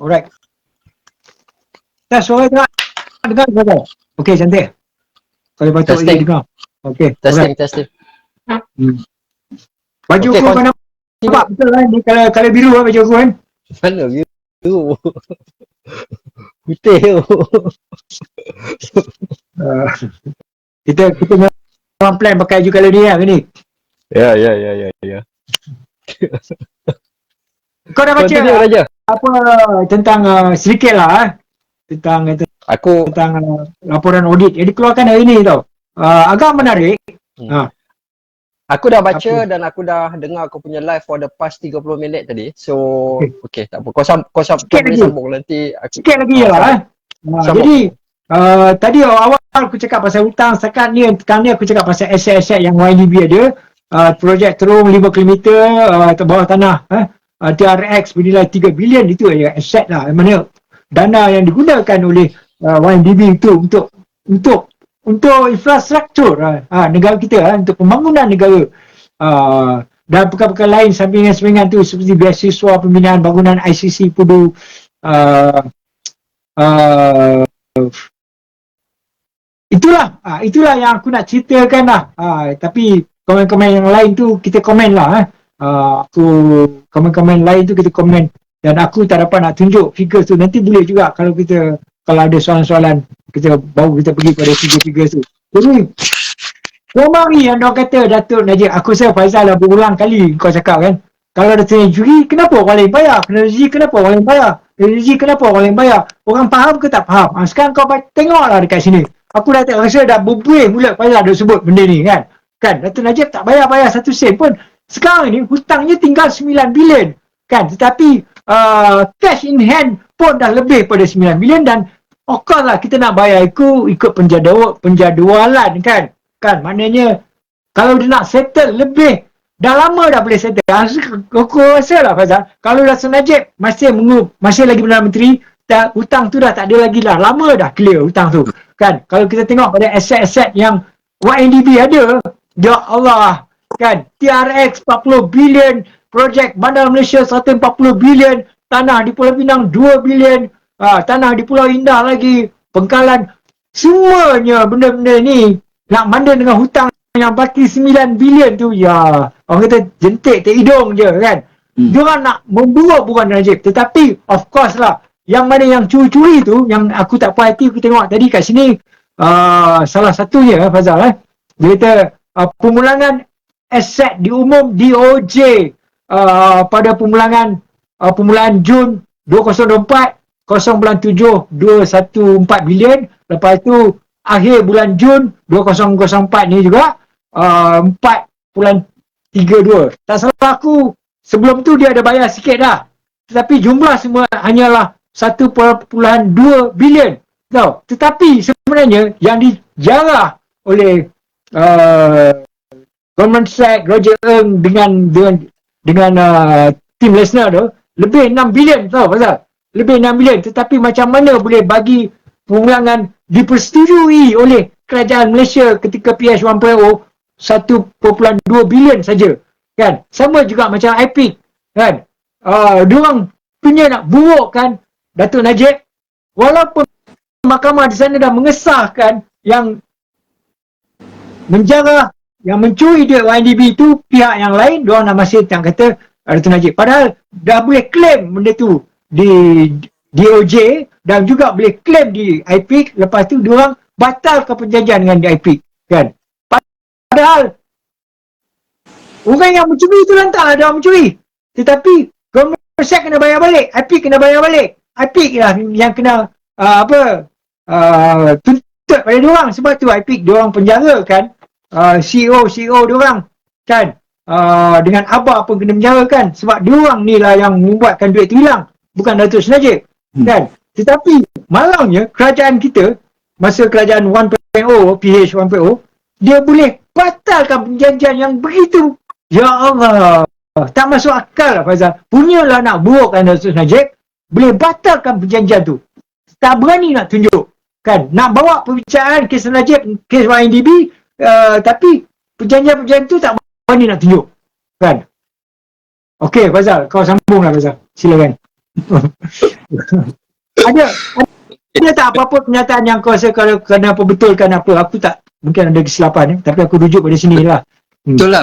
Alright. Dah suara dengar Fazal? Okey, cantik. Kalau patut Testing. dengar. Okey, Testing, alright. testing. Baju Okey, aku kau nampak betul kan? Ni kalau biru lah baju aku kan? Mana biru? Putih tu. Kita memang plan pakai baju colour ni lah ni. Ya. Kau dah baca Continue Raja. apa tentang sedikit lah tentang Aku laporan audit yang dikeluarkan hari ni tau. Agak menarik. Aku dah baca dan aku dah dengar aku punya live for the past 30 minit tadi. So, okay tak apa. Kau boleh sambung nanti aku. Sikit lagi je lah. Jadi, tadi awal aku cakap pasal hutang, sekarang ni aku cakap pasal aset-aset yang YDB ada. Projek Terung 5 km bawah tanah. TRX bernilai 3 bilion, itu aset lah. Mana dana yang digunakan oleh YDB itu untuk infrastruktur negara kita, untuk pembangunan negara, dan perkara-perkara lain sampingan-sampingan tu seperti beasiswa pembinaan bangunan ICC Pudu, itulah yang aku nak ceritakan lah. Tapi komen-komen yang lain tu kita komen lah. Komen-komen lain tu kita komen, dan aku tak dapat nak tunjuk figure tu. Nanti boleh juga kalau ada soalan-soalan kita pergi pada figure tu. Jadi memang ni yang orang kata Datuk Najib, aku rasa Faizal dah berulang kali kau cakap kan, kalau Datuk Najib kenapa orang lain bayar, kenapa orang lain bayar, kenapa orang lain bayar, orang faham ke tak faham. Sekarang kau tengoklah dekat sini, aku dah rasa dah berbuih mulut Faizal dah sebut benda ni kan Datuk Najib tak bayar 1 sen pun. Sekarang ni hutangnya tinggal 9 bilion kan, tetapi cash in hand pun dah lebih pada 9 bilion, dan of course lah kita nak bayar ikut penjadualan kan, maknanya kalau dia nak settle lebih, dah lama dah boleh settle. Aku rasa lah Fazal, kalau Datuk Najib masih lagi Perdana Menteri, hutang tu dah tak ada lagi lah, lama dah clear hutang tu kan. Kalau kita tengok pada aset-aset yang YNDB ada, ya Allah kan, TRX 40 bilion, projek Bandar Malaysia 140 bilion, tanah di Pulau Pinang 2 bilion, tanah di Pulau Indah lagi, Bengkalan, semuanya benda-benda ni nak manda dengan hutang yang baki 9 bilion tu, ya orang kata jentik tak hidung je kan. Diorang nak membuat bukan Najib, tetapi of course lah yang mana yang curi-curi tu, yang aku tak puas hati, aku tengok tadi kat sini, salah satunya Fazal, dia kata pemulangan aset diumum DOJ pada pemulaan Jun 2024, 0.7 214 bilion. Lepas tu akhir bulan Jun 2004 ni juga 4.32. Tak salah aku, sebelum tu dia ada bayar sikit dah, tetapi jumlah semua hanyalah 1.2 bilion tau. Tetapi sebenarnya yang dijarah oleh Goldman Sachs, Roger Ng dengan Tim Lesnar tu lebih 6 bilion tau pasal. Lebih 6 bilion, tetapi macam mana boleh bagi pemulangan dipersetujui oleh kerajaan Malaysia ketika PH 1.0 1.2 bilion saja kan. Sama juga macam Epic kan. Diorang punya nak burukkan Datuk Najib, walaupun mahkamah di sana dah mengesahkan yang menjarah, yang mencuri duit YNDB tu pihak yang lain, diorang nak masih tak kata Datuk Najib. Padahal dah boleh claim benda tu di DOJ dan juga boleh claim di IPIC. Lepas tu diorang batalkan perjanjian dengan IPIC kan. Padahal orang yang mencuri tu lantaklah dia mencuri, tetapi Goldman Sachs kena bayar balik, IPIC kena bayar balik. IPIC lah yang kena tuntut pada diorang. Sebab tu IPIC diorang penjara kan, CEO diorang kan, dengan Abah pun kena penjara kan, sebab diorang ni lah yang membuatkan duit tu hilang, bukan Datuk Najib kan. Tetapi malangnya kerajaan kita masa kerajaan 1.0 PH 1.0, dia boleh batalkan perjanjian yang begitu, ya Allah, tak masuk akal lah Faizal. Punyalah nak burukkan Datuk Najib, boleh batalkan perjanjian tu, tak berani nak tunjuk kan, nak bawa perbicaraan kes Najib, kes YNDB, tapi perjanjian-perjanjian tu tak berani nak tunjuk kan. Okey Faizal, kau sambung lah Faizal, silakan. ada ada tak apa-apa pernyataan yang kau rasa kalau kena perbetulkan apa? Aku tak, mungkin ada kesilapan tapi aku rujuk pada sini lah. Betul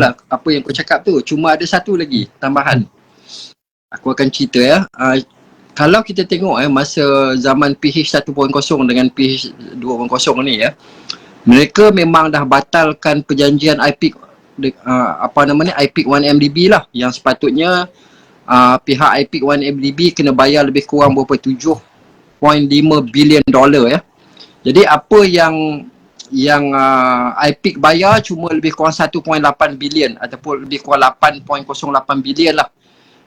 lah apa yang kau cakap tu. Cuma ada satu lagi tambahan. Aku akan cerita ya. Kalau kita tengok masa zaman PH 1.0 dengan PH 2.0 ni ya, mereka memang dah batalkan perjanjian IPIC IPIC 1MDB lah, yang sepatutnya pihak IPIC 1MDB kena bayar lebih kurang berapa, 7.5 bilion dolar ya. Jadi apa yang IPIC bayar cuma lebih kurang 1.8 bilion ataupun lebih kurang 8.08 bilion lah.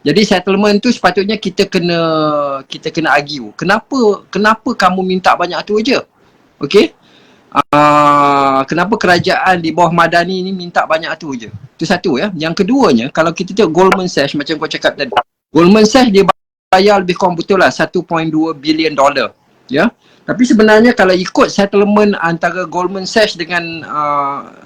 Jadi settlement tu sepatutnya kita kena argue. Kenapa kamu minta banyak tu je? Okey? Kenapa kerajaan di bawah Madani ni minta banyak tu je? Itu satu ya. Yang keduanya, kalau kita tengok Goldman Sachs macam kau cakap tadi. Goldman Sachs dia bayar lebih kurang betul lah 1.2 bilion dolar. Ya. Tapi sebenarnya kalau ikut settlement antara Goldman Sachs dengan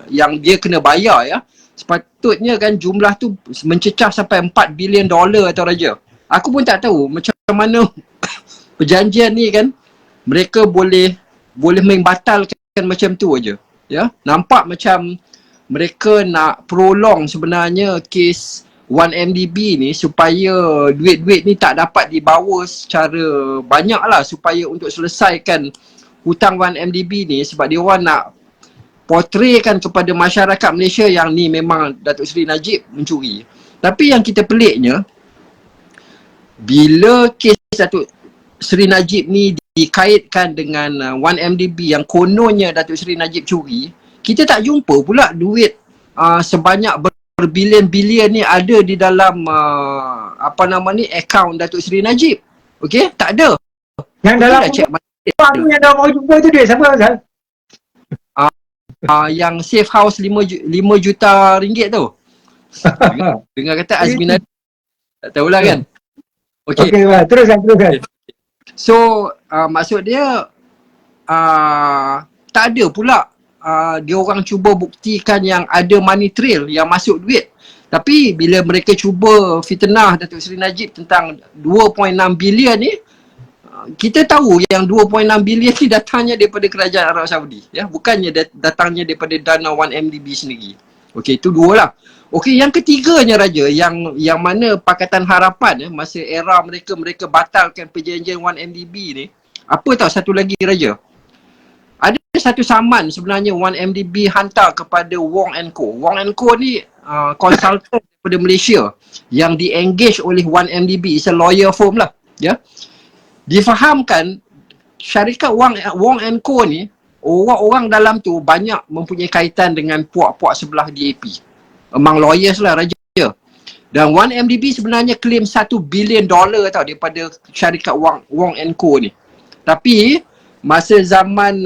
yang dia kena bayar ya, sepatutnya kan jumlah tu mencecah sampai 4 bilion dolar atau raja. Aku pun tak tahu macam mana perjanjian ni kan mereka boleh membatalkan macam tu aja. Ya, nampak macam mereka nak prolong sebenarnya kes 1MDB ni supaya duit-duit ni tak dapat dibawa secara banyak lah, supaya untuk selesaikan hutang 1MDB ni, sebab dia orang nak portraykan kepada masyarakat Malaysia yang ni memang Datuk Seri Najib mencuri. Tapi yang kita peliknya, bila kes Datuk Seri Najib ni dikaitkan dengan 1MDB yang kononnya Datuk Seri Najib curi, kita tak jumpa pula duit sebanyak berbilion-bilion ni ada di dalam akaun Datuk Seri Najib. Okey, tak ada. Yang dalam cek yang dah mau jumpa tu duit siapa Azal? Yang safe house 5 juta ringgit tu. Dengar kata Azmin ada. Tak tahulah kan. Okey. Okey, teruskan. So maksud dia tak ada pula dia orang cuba buktikan yang ada money trail yang masuk duit. Tapi bila mereka cuba fitnah Datuk Seri Najib tentang 2.6 bilion ni, kita tahu yang 2.6 bilion ni datangnya daripada kerajaan Arab Saudi ya, bukannya datangnya daripada dana 1MDB sendiri. Okey, itu dua lah. Okey, yang ketiganya Raja, yang mana Pakatan Harapan masa era mereka batalkan perjanjian 1MDB ni, apa tahu satu lagi Raja? Ada satu saman sebenarnya 1MDB hantar kepada Wong & Co. Wong & Co ni konsultan daripada Malaysia yang di-engage oleh 1MDB, is a lawyer firm lah ya. Difahamkan syarikat Wong & Co ni, orang-orang dalam tu banyak mempunyai kaitan dengan puak-puak sebelah DAP, among lawyers lah Raja. Dan 1MDB sebenarnya claim 1 bilion dolar tau daripada syarikat Wong & Co ni. Tapi masa zaman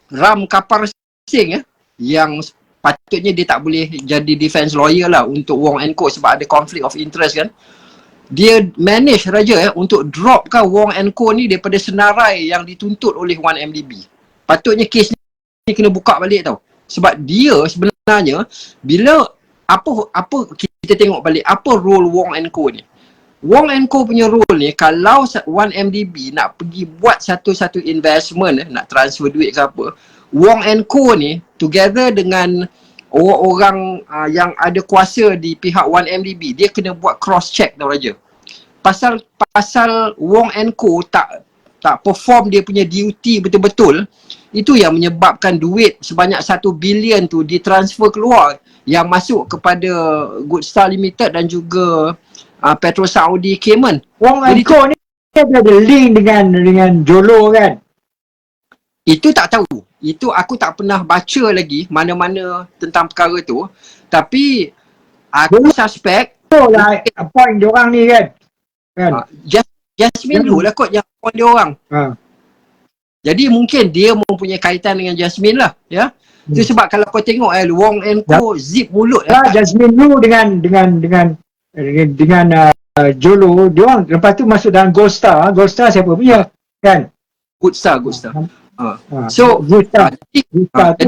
Ram Kapar Singh yang patutnya dia tak boleh jadi defense lawyer lah untuk Wong & Co sebab ada conflict of interest kan, dia manage Raja untuk dropkan Wong & Co ni daripada senarai yang dituntut oleh 1MDB. Patutnya kes ni kena buka balik tau. Sebab dia sebenarnya bila apa kita tengok balik apa role Wong & Co ni. Wong & Co punya role ni, kalau 1MDB nak pergi buat satu investment nak transfer duit ke apa, Wong & Co ni together dengan orang-orang yang ada kuasa di pihak 1MDB, dia kena buat cross check tau Raja. Pasal Wong & Co tak perform dia punya duty betul-betul, itu yang menyebabkan duit sebanyak 1 bilion tu ditransfer keluar yang masuk kepada Good Star Limited dan juga Petro Saudi Cayman. Wong & Co ni ada link dengan Jolo kan? Itu tak tahu. Itu aku tak pernah baca lagi mana-mana tentang perkara tu. Tapi aku suspek lah point diorang ni kan? Jasmine Lu lah kot yang point diorang. Jadi mungkin dia mempunyai kaitan dengan Jasmine lah ya. Itu sebab kalau kau tengok Wong & Co zip mulut Jasmine Lu dengan Jolo, diorang lepas tu masuk dalam Gold Star. Gold Star siapa punya kan? Good Star. So Good Star tu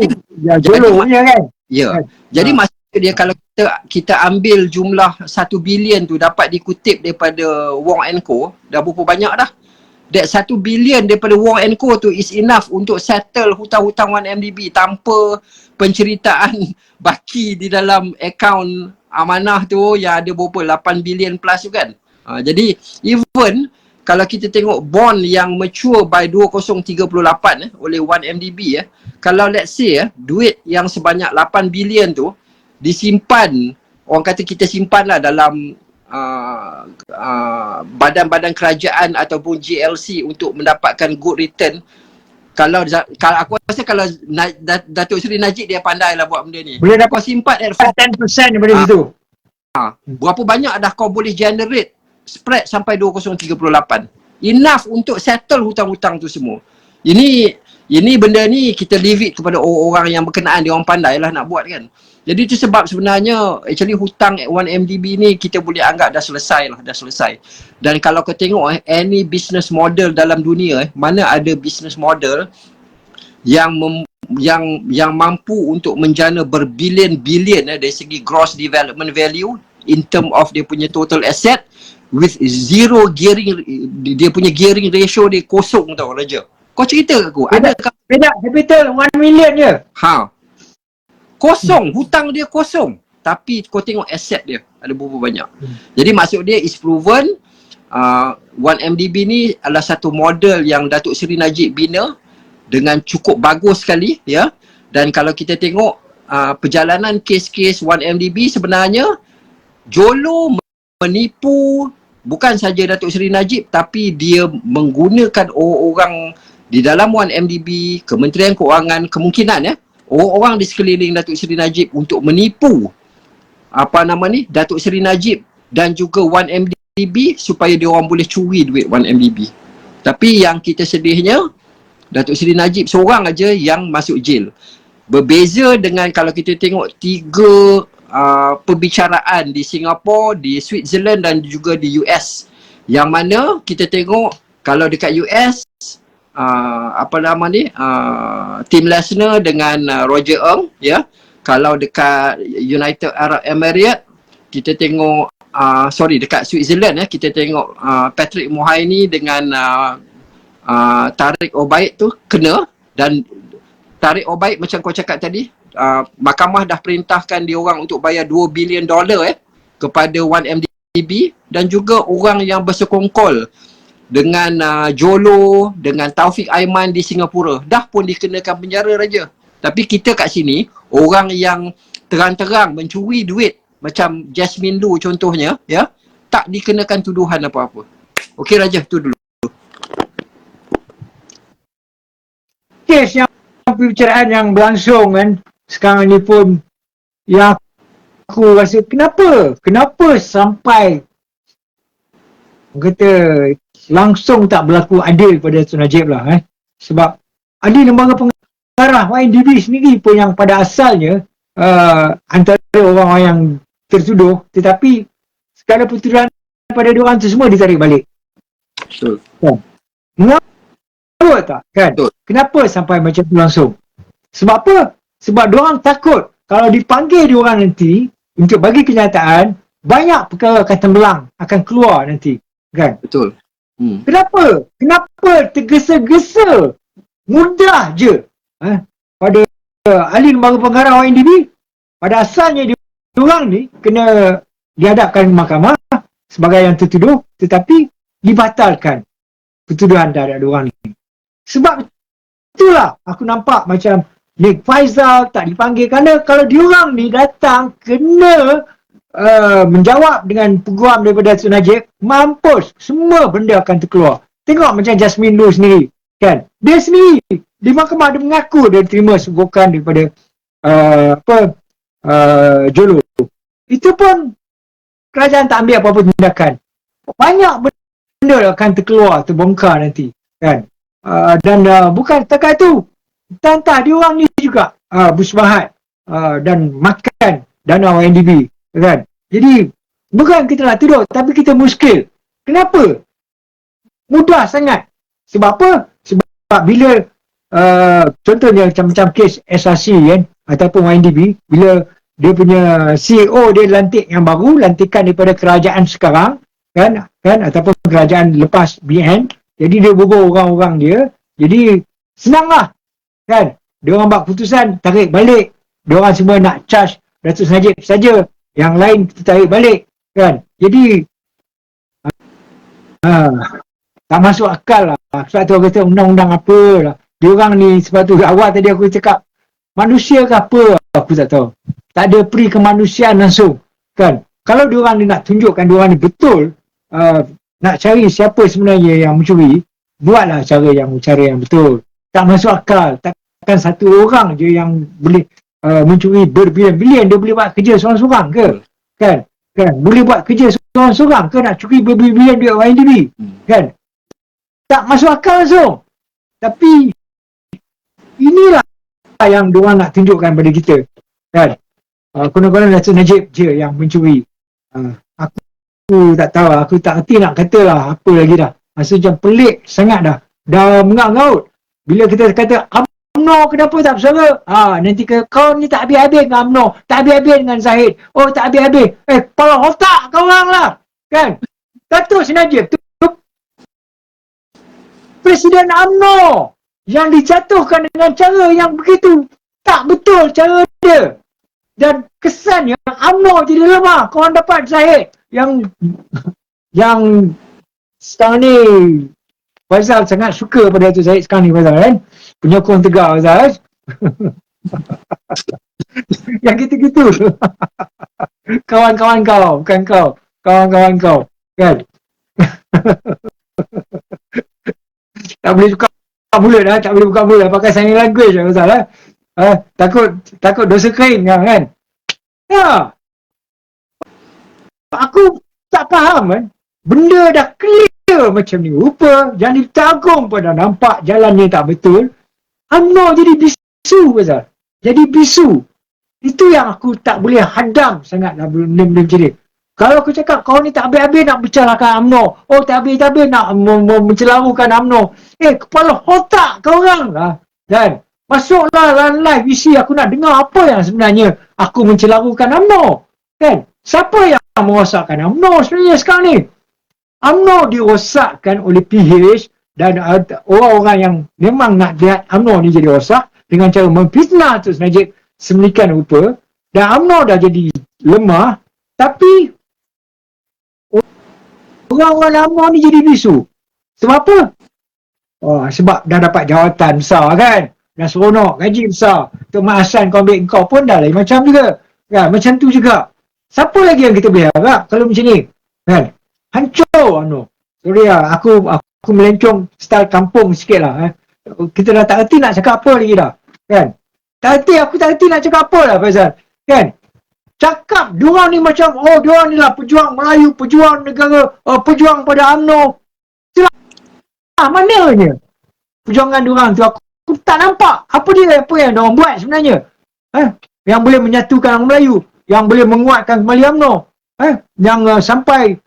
Jolo punya kan? Ya. Jadi dia kalau kita ambil jumlah 1 bilion tu dapat dikutip daripada Wong & Co, dah berapa banyak dah. That 1 bilion daripada Wong & Co tu is enough untuk settle hutang-hutang 1MDB tanpa penceritaan baki di dalam akaun amanah tu yang ada berapa 8 bilion plus tu kan. Jadi even kalau kita tengok bond yang mature by 2038 oleh 1MDB kalau let's say duit yang sebanyak 8 bilion tu disimpan, orang kata kita simpan lah dalam badan-badan kerajaan ataupun GLC untuk mendapatkan good return. Kalau aku rasa kalau Datuk Seri Najib dia pandai lah buat benda ni. Boleh dapat kau simpan at 10% daripada situ. berapa banyak dah kau boleh generate spread sampai 2038. Enough untuk settle hutang-hutang tu semua. Ini benda ni kita leave it kepada orang-orang yang berkenaan, dia orang pandai lah nak buat kan. Jadi itu sebab sebenarnya actually hutang 1MDB ni kita boleh anggap dah selesai. Dan kalau kau tengok any business model dalam dunia mana ada business model yang mampu untuk menjana berbilion-bilion dari segi gross development value in term of dia punya total asset with zero gearing, dia punya gearing ratio dia kosong tau Raja. Kau cerita ke aku? Ada capital 1 million je. Kosong, hutang dia kosong. Tapi kau tengok aset dia ada berapa banyak. Jadi maksud dia is proven 1MDB ni adalah satu model yang Datuk Seri Najib bina dengan cukup bagus sekali ya. Dan kalau kita tengok perjalanan kes-kes 1MDB sebenarnya Jolo menipu bukan saja Datuk Seri Najib tapi dia menggunakan orang-orang di dalam 1MDB, Kementerian Keuangan, kemungkinan orang-orang di sekeliling Datuk Seri Najib untuk menipu Datuk Seri Najib dan juga 1MDB supaya dia orang boleh curi duit 1MDB. Tapi yang kita sedihnya Datuk Seri Najib seorang aja yang masuk jail. Berbeza dengan kalau kita tengok 3 perbicaraan di Singapura, di Switzerland dan juga di US. Yang mana kita tengok kalau dekat US Tim Lesnar dengan Roger Ng ya. Kalau dekat United Arab Emirates kita tengok dekat Switzerland kita tengok Patrick Mohaini dengan Tariq Obaid tu kena. Dan Tariq Obaid macam kau cakap tadi, mahkamah dah perintahkan dia orang untuk bayar $2 bilion kepada 1MDB dan juga orang yang bersekongkol dengan Jolo, dengan Taufik Aiman di Singapura dah pun dikenakan penjara Raja. Tapi kita kat sini orang yang terang-terang mencuri duit macam Jasmine Lu contohnya ya, tak dikenakan tuduhan apa-apa. Okey Raja, tu dulu. Kes yang perbicaraan yang berlangsung kan sekarang ni pun yang aku rasa kenapa sampai kata langsung tak berlaku adil pada Datuk Najib lah sebab ada lembaga pengarah YNDB sendiri pun yang pada asalnya antara orang-orang yang tertuduh tetapi segala putusan pada diorang tu semua ditarik balik. Betul. Mengapa tak kan? Betul. Kenapa sampai macam tu langsung? Sebab apa? Sebab diorang takut kalau dipanggil diorang nanti untuk bagi kenyataan banyak perkara kata melang akan keluar nanti kan? Betul. Kenapa tergesa-gesa mudah je pada ahli lembaga pengarah YNDB? Pada asalnya diorang ni kena dihadapkan mahkamah sebagai yang tertuduh tetapi dibatalkan pertuduhan terhadap diorang ni. Sebab itulah aku nampak macam Nick Faizal tak dipanggil kerana kalau diorang ni datang kena menjawab dengan peguam daripada Datuk Najib, mampus, semua benda akan terkeluar. Tengok macam Jasmine Lu sendiri kan, dia sendiri di mahkamah dia mengaku dia terima sogokan daripada Jolo. Itu pun kerajaan tak ambil apa-apa tindakan. Banyak benda akan terkeluar, terbongkar nanti kan. Dan bukan setakat itu, tantah diorang ni juga bersemahat dan makan dana YNDB kan. Jadi bukan kita nak tuduh tapi kita muskil. Kenapa? Mudah sangat. Sebab apa? Sebab bila contohnya macam kes SRC kan ataupun YNDB bila dia punya CEO dia lantik yang baru, lantikan daripada kerajaan sekarang, kan ataupun kerajaan lepas BN. Jadi dia berbual orang-orang dia. Jadi senanglah, kan. Dia orang buat keputusan tarik balik. Dia orang semua nak charge Datuk Najib saja. Yang lain kita tarik balik, kan. Jadi tak masuk akal lah. Sebab tu aku kata undang-undang apa lah. Dia orang ni sebab tu awal tadi aku cakap manusia ke apa aku tak tahu. Tak ada peri kemanusiaan langsung, kan. Kalau dia orang ni nak tunjukkan dia orang ni betul nak cari siapa sebenarnya yang mencuri, buatlah cara yang betul. Tak masuk akal. Takkan satu orang je yang boleh mencuri berbilion-bilion. Dia boleh buat kerja seorang-seorang ke? Kan? Boleh buat kerja seorang-seorang ke nak curi berbilion duit orang individu? Kan? Tak masuk akal langsung. Tapi inilah yang diorang nak tunjukkan pada kita, kan. Konon-konon Datuk Najib je yang mencuri. Aku tak tahu, aku tak erti nak kata lah apa lagi dah. Rasa macam pelik sangat dah mengaut-ngaut. Bila kita kata UMNO kenapa tak bersuara, nanti kau ni tak habis-habis dengan UMNO, tak habis-habis dengan Zahid, oh tak habis-habis, kepala otak kau orang lah, kan. Datuk Najib tu Presiden UMNO yang dijatuhkan dengan cara yang begitu tak betul cara dia, dan kesannya UMNO jadi lemah. Korang dapat Zahid yang sekarang ni Faizal sangat suka pada Datuk Zahid sekarang ni, Faizal, kan, penyokong tegar Faizal. Yang gitu-gitu. Kawan-kawan kau, bukan kau, kawan-kawan kau, kan. Tak boleh buka mulut lah, tak boleh buka mulut lah, pakai sign language lah Faizal, takut dosa kering kan. Ya, aku tak faham, kan. Benda dah clear macam ni, rupa yang ditanggung pun dah nampak jalan ni tak betul. UMNO jadi bisu, Faizal. Jadi bisu. Itu yang aku tak boleh hadam sangat lah benda-benda macam ni. Kalau aku cakap kau ni tak habis-habis nak bercalahkan UMNO, oh tak habis-habis nak mencelarukan UMNO, kepala otak kau orang lah, kan. Masuklah dalam live isi, aku nak dengar apa yang sebenarnya aku mencelarukan UMNO, kan. Siapa yang merosakkan UMNO sebenarnya sekarang ni? UMNO dirosakkan oleh PH dan orang-orang yang memang nak lihat UMNO ni jadi rosak dengan cara memfitnah Datuk Najib semenikan rupa, dan UMNO dah jadi lemah. Tapi orang-orang UMNO ni jadi bisu. Sebab apa? Sebab dah dapat jawatan besar, kan. Dah seronok, gaji besar. Tok Mak Hassan kau ambil kau pun dah lain macam juga, kan. Macam tu juga. Siapa lagi yang kita boleh harap kalau macam ni, kan. Hancur UMNO. Sorry lah, aku melencong style kampung sikit lah. Kita dah tak erti nak cakap apa lagi dah, kan. Aku tak erti nak cakap apa lah, Faizal, kan. Cakap diorang ni macam, diorang ni lah pejuang Melayu, pejuang negara, pejuang pada UMNO. Mananya perjuangan diorang tu? Aku tak nampak apa yang diorang buat sebenarnya, yang boleh menyatukan orang Melayu, yang boleh menguatkan kembali UMNO, yang sampai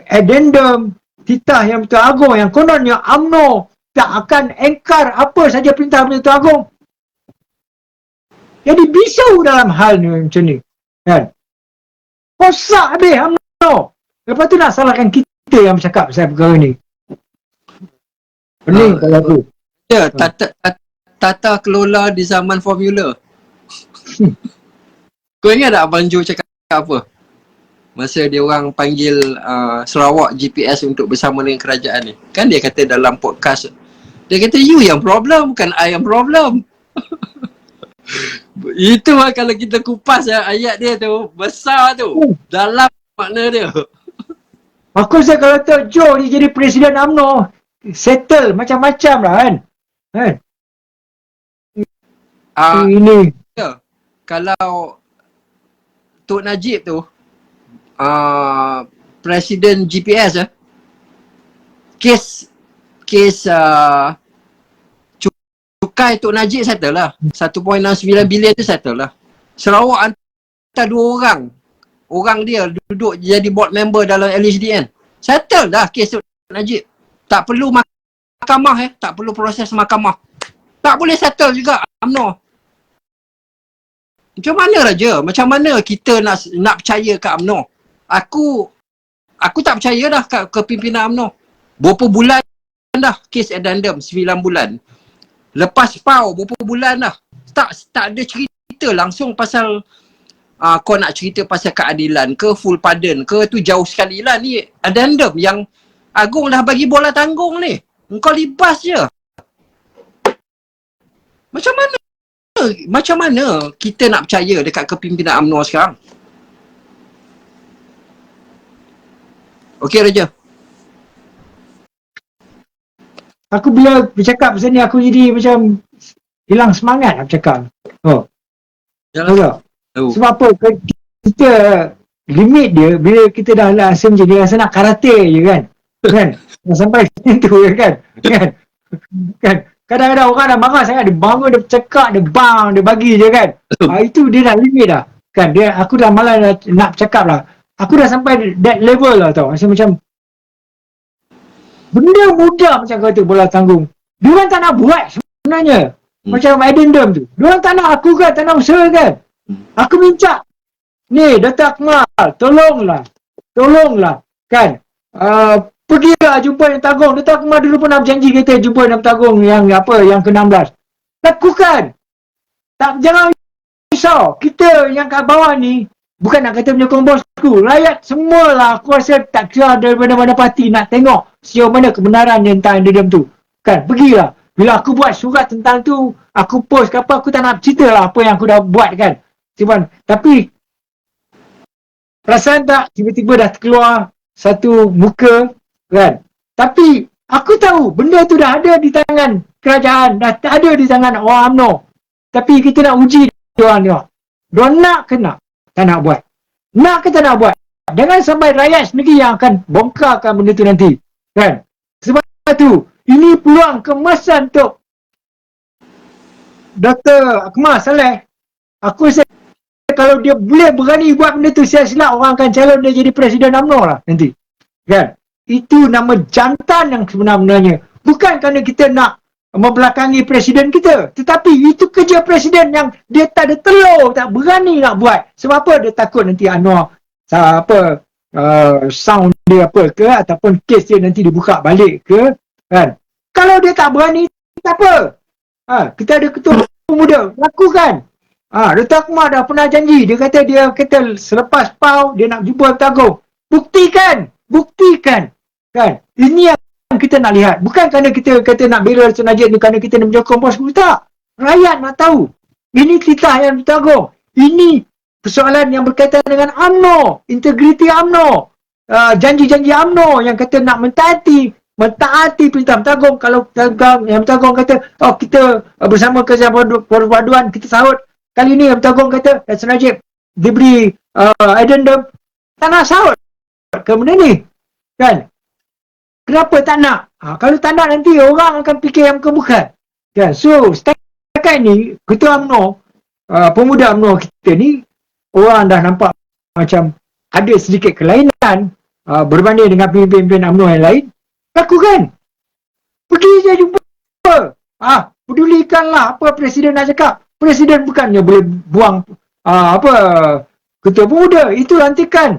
addendum titah yang Betul Agong yang kononnya UMNO tak akan engkar apa saja perintah Betul Agong. Jadi bisu dalam hal ni macam ni, kan. Rosak habis UMNO. Lepas tu nak salahkan kita yang bercakap pasal perkara ni. Pening kalau tu. Ya, tata kelola di zaman formula. Kau ingat tak Abang Jo cakap apa? Masa dia orang panggil Sarawak GPS untuk bersama dengan kerajaan ni. Kan dia kata dalam podcast, dia kata you yang problem, bukan I yang problem. Itu lah kalau kita kupas ayat dia tu, besar tu, dalam makna dia. Aku rasa kalau Tok Jo ni jadi Presiden UMNO, settle macam-macam lah, kan. Ini ya, kalau Tok Najib tu Presiden GPS kes cukai Tok Najib settle lah. 1.69 bilion tu settle lah. Sarawak hantar 2 orang dia duduk jadi board member dalam LHDN. Settle dah kes Tok Najib. Tak perlu mahkamah, tak perlu proses mahkamah. Tak boleh settle juga UMNO. Macam mana Raja? Macam mana kita nak percaya kat UMNO? Aku tak percaya dah ke pimpinan UMNO. Berapa bulan dah kes addendum 9 bulan. Lepas PAU berapa bulan dah. Tak ada cerita langsung pasal kau nak cerita pasal keadilan ke, full pardon ke, tu jauh sekali lah ni. Addendum yang Agong dah bagi bola tanggung ni. Engkau libas je. Macam mana kita nak percaya dekat kepimpinan UMNO sekarang? Okey Raja. Aku bila bercakap pasal ni aku jadi macam hilang semangat nak bercakap. Tahu tak? Sebab apa? Kita limit dia bila kita dah rasa macam dia rasa nak karate je kan. Dah sampai situ kan. Kadang-kadang orang dah marah sangat, dia bangun, dia bercakap, dia bang, dia bagi je kan. Itu dia dah limit dah. Kan aku dah malas nak bercakap lah. Aku dah sampai that level lah tau. Macam benda mudah macam kata bola tanggung. Diorang tak nak buat sebenarnya. Macam addendum tu. Diorang tak nak aku kan, tak nak usaha kan. Aku minta, ni Dato' Akmal, tolonglah kan. Pergilah jumpa Dato' Agong. Dato' Akmal dulu pernah berjanji kita jumpa Dato' Agong yang ke-16. Lakukan. Jangan risau. Kita yang kat bawah ni, bukan nak kata menyokong bosku. Rakyat semualah aku rasa tak kira dari mana-mana parti nak tengok sejauh mana kebenaran tentang addendum tu. Kan, pergilah. Bila aku buat surat tentang tu, aku post ke apa, aku tak nak cerita lah apa yang aku dah buat kan. Tapi perasaan tak tiba-tiba dah keluar satu muka kan. Tapi aku tahu benda tu dah ada di tangan kerajaan, dah ada di tangan orang UMNO. Tapi kita nak uji diorang tengok. Diorang nak ke nak? Tak nak buat. Nak ke tak nak buat? Jangan sampai rakyat sendiri yang akan bongkarkan benda tu nanti. Kan? Sebab tu, ini peluang kemasan untuk Dr. Akmal Saleh. Aku rasa kalau dia boleh berani buat benda tu, silap orang akan calon dia jadi Presiden UMNO lah nanti. Kan? Itu nama jantan yang sebenarnya. Bukan kerana kita nak membelakangi Presiden kita. Tetapi itu kerja Presiden yang dia tak ada telur, tak berani nak buat. Sebab apa? Dia takut nanti Anwar sound dia apa ke, ataupun kes dia nanti dibuka balik ke. Kan? Kalau dia tak berani, tak apa. Kita ada ketua pemuda, lakukan. Dato' Akmal dah pernah janji. Dia kata selepas PAU dia nak jumpa Dato' Agong. Buktikan. Kan? Ini yang kita nak lihat. Bukan kerana kita kata nak bela Dato' Najib ni kerana kita nak menyokong bos. Tak. Rakyat nak tahu. Ini titah yang Dato' Agong. Ini persoalan yang berkaitan dengan UMNO, integriti UMNO, janji-janji UMNO yang kata nak mentaati perintah Dato' Agong. Kalau yang Dato' Agong kata, kita bersama Kerajaan Perpaduan, kita sahut. Kali ni Dato' Agong kata, Dato' Najib diberi addendum, tak nak sahut ke benda ni. Kan? Kenapa tak nak? Kalau tak nak nanti orang akan fikir yang bukan. Kan? So, setakat ni, Ketua UMNO, pemuda UMNO kita ni, orang dah nampak macam ada sedikit kelainan berbanding dengan pemimpin UMNO yang lain. Lakukan. Pergi je jumpa. Pedulikanlah apa Presiden nak cakap. Presiden bukannya boleh buang Ketua Pemuda. Itu lantikan.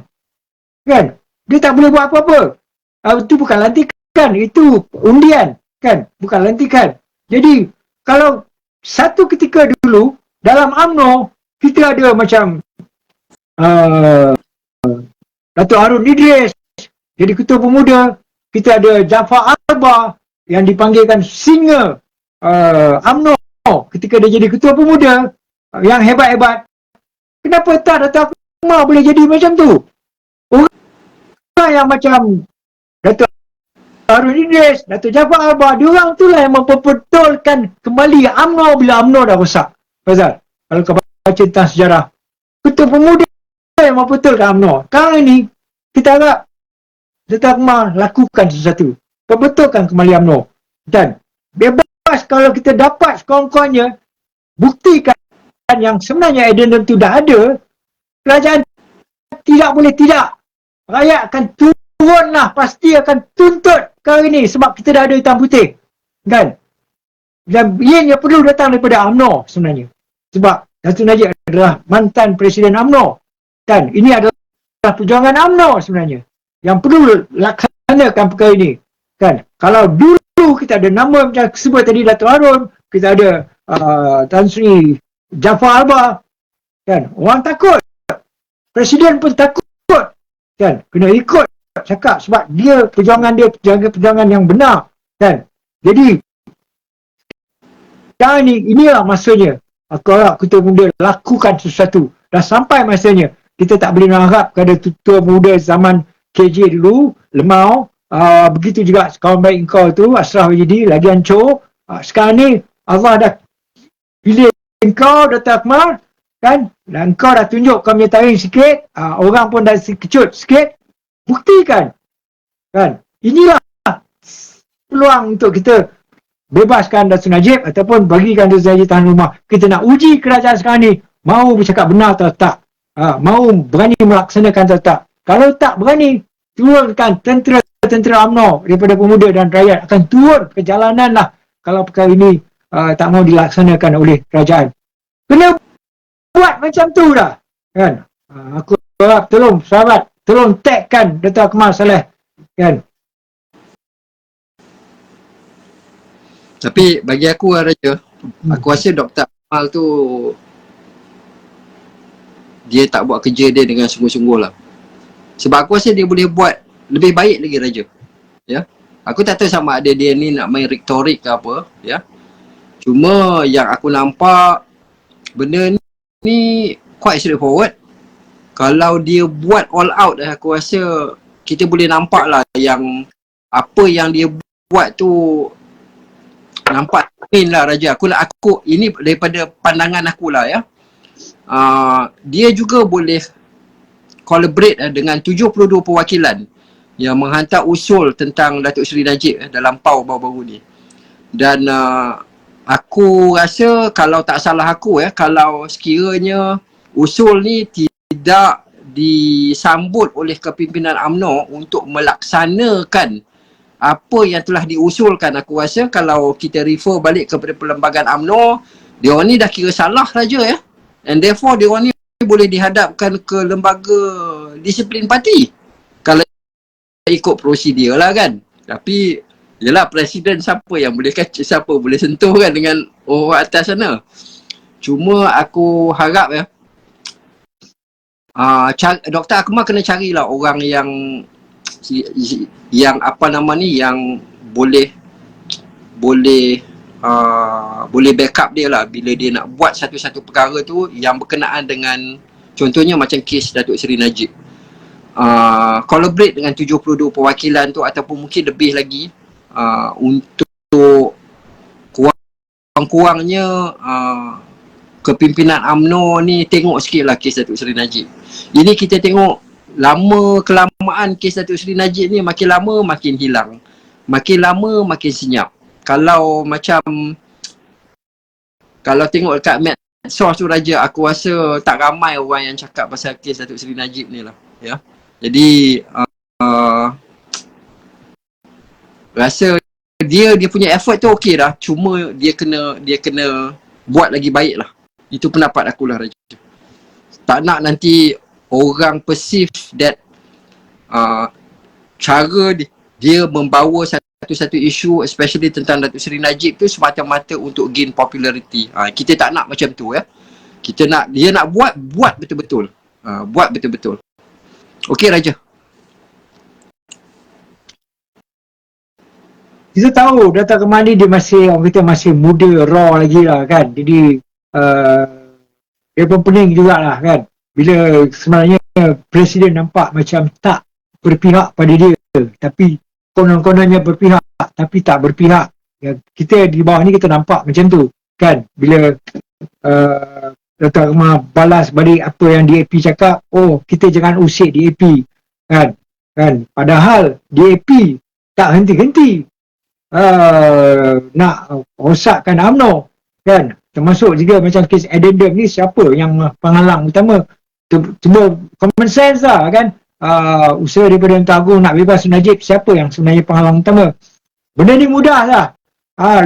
Kan? Dia tak boleh buat apa-apa. Itu bukan lantikan. Itu undian. Kan? Bukan lantikan. Jadi, kalau satu ketika dulu, dalam UMNO, kita ada macam Dato' Harun Idris jadi Ketua Pemuda. Kita ada Jaafar Alba yang dipanggilkan singa UMNO ketika dia jadi Ketua Pemuda yang hebat-hebat. Kenapa tak Dato' Akmal boleh jadi macam tu? Orang yang macam Dato' Harun Idris, Dato' Jaafar Alba, diorang itulah yang memperbetulkan kembali UMNO bila UMNO dah rosak. Fazal, kalau kau baca tentang sejarah, Ketua Pemuda yang membetulkan UMNO. Sekarang ini kita harap Dato' Akmal lakukan sesuatu, perbetulkan kembali UMNO. Dan bebas kalau kita dapat sekurang-kurangnya buktikan yang sebenarnya addendum itu dah ada. Kerajaan tidak boleh tidak. Rakyat akan turunlah, pasti akan tuntut kali ini sebab kita dah ada hitam putih. Kan? Dan ianya perlu datang daripada UMNO sebenarnya. Sebab Dato' Najib adalah mantan Presiden UMNO. Kan, ini adalah perjuangan UMNO sebenarnya yang perlu laksanakan perkara ini. Kan, kalau dulu kita ada nama macam sebut tadi Dato' Harun, kita ada Tan Sri Jaafar Albar, kan, orang takut, Presiden pun takut, kan, kena ikut cakap sebab dia perjuangan yang benar, kan. Jadi sekarang ni, inilah masanya aku harap kita muda lakukan sesuatu. Dah sampai masanya. Kita tak boleh mengharap kepada tutua muda zaman KJ dulu, Lemau, begitu juga kawan baik engkau tu, Ashraf Wajidi, lagi hancur. Sekarang ni Allah dah pilih engkau, Dr. Akmal, kan, dan engkau dah tunjuk kau punya taring sikit, orang pun dah kecut sikit, buktikan, kan. Inilah peluang untuk kita bebaskan Datuk Najib ataupun bagikan Datuk Najib tahan rumah. Kita nak uji kerajaan sekarang ni, mahu bercakap benar atau tak, mahu berani melaksanakan atau tak. Kalau tak berani, turunkan tentera UMNO daripada pemuda dan rakyat akan turun ke jalanan lah kalau perkara ini tak mahu dilaksanakan oleh kerajaan. Kena buat macam tu dah, kan. Aku harap tolong sahabat, tolong tagkan Dato' Akmal Saleh, kan. Tapi bagi aku Raja, aku rasa Dr. Akmal tu dia tak buat kerja dia dengan sungguh-sungguh lah. Sebab aku rasa dia boleh buat lebih baik lagi Raja. Ya. Aku tak tahu sama ada dia ni nak main retorik ke apa, ya. Cuma yang aku nampak benda ni quite straightforward. Kalau dia buat all out, aku rasa kita boleh nampak lah yang apa yang dia buat tu nampak main lah Raja. Aku ini daripada pandangan aku lah, ya. Dia juga boleh collaborate dengan 72 perwakilan yang menghantar usul tentang Datuk Seri Najib dalam PAU baru-baru ni. Dan aku rasa kalau tak salah aku, kalau sekiranya usul ni tidak disambut oleh kepimpinan UMNO untuk melaksanakan apa yang telah diusulkan, aku rasa kalau kita refer balik kepada perlembagaan UMNO, dia orang ni dah kira salah Raja, ya. And therefore dia orang ni boleh dihadapkan ke lembaga disiplin parti kalau ikut prosedur lah, kan. Tapi yelah, presiden siapa yang boleh kacau, siapa boleh sentuh kan dengan orang atas sana. Cuma aku harap, ya, Dr. Akmal kena carilah orang yang apa nama ni, yang boleh backup dia lah bila dia nak buat satu-satu perkara tu yang berkenaan dengan, contohnya macam kes Datuk Seri Najib. Collaborate dengan 72 perwakilan tu ataupun mungkin lebih lagi, untuk kurang-kurangnya kepimpinan UMNO ni tengok sikit lah kes Datuk Seri Najib. Ini kita tengok lama kelamaan kes Datuk Seri Najib ni makin lama makin hilang, makin lama makin senyap. Kalau tengok dekat medsos tu Raja, aku rasa tak ramai orang yang cakap pasal kes Datuk Seri Najib ni lah, ya. Jadi rasa dia punya effort tu okey dah, cuma dia kena buat lagi baik lah. Itu pendapat aku lah Raja. Tak nak nanti orang perceive that cara dia membawa satu-satu isu, especially tentang Datuk Seri Najib tu semata-mata untuk gain popularity. Kita tak nak macam tu, ya. Kita nak, dia nak buat betul-betul. Buat betul-betul. Okey Raja. Kita tahu Dato' Akmal ni dia masih, orang kata masih muda, raw lagi lah, kan. Jadi dia pun pening jugalah, kan. Bila sebenarnya Presiden nampak macam tak berpihak pada dia, tapi konon-kononnya berpihak tapi tak berpihak. Ya, kita di bawah ni kita nampak macam tu, kan. Bila Dato' Akmal balas balik apa yang DAP cakap, oh kita jangan usik DAP, kan. Padahal DAP tak henti-henti nak rosakkan UMNO, kan. Termasuk juga macam kes addendum ni, siapa yang penghalang utama? Cuba common sense lah, kan. Usaha daripada Tuan Agong nak bebas Najib, siapa yang sebenarnya penghalang utama? Benda ni mudah lah,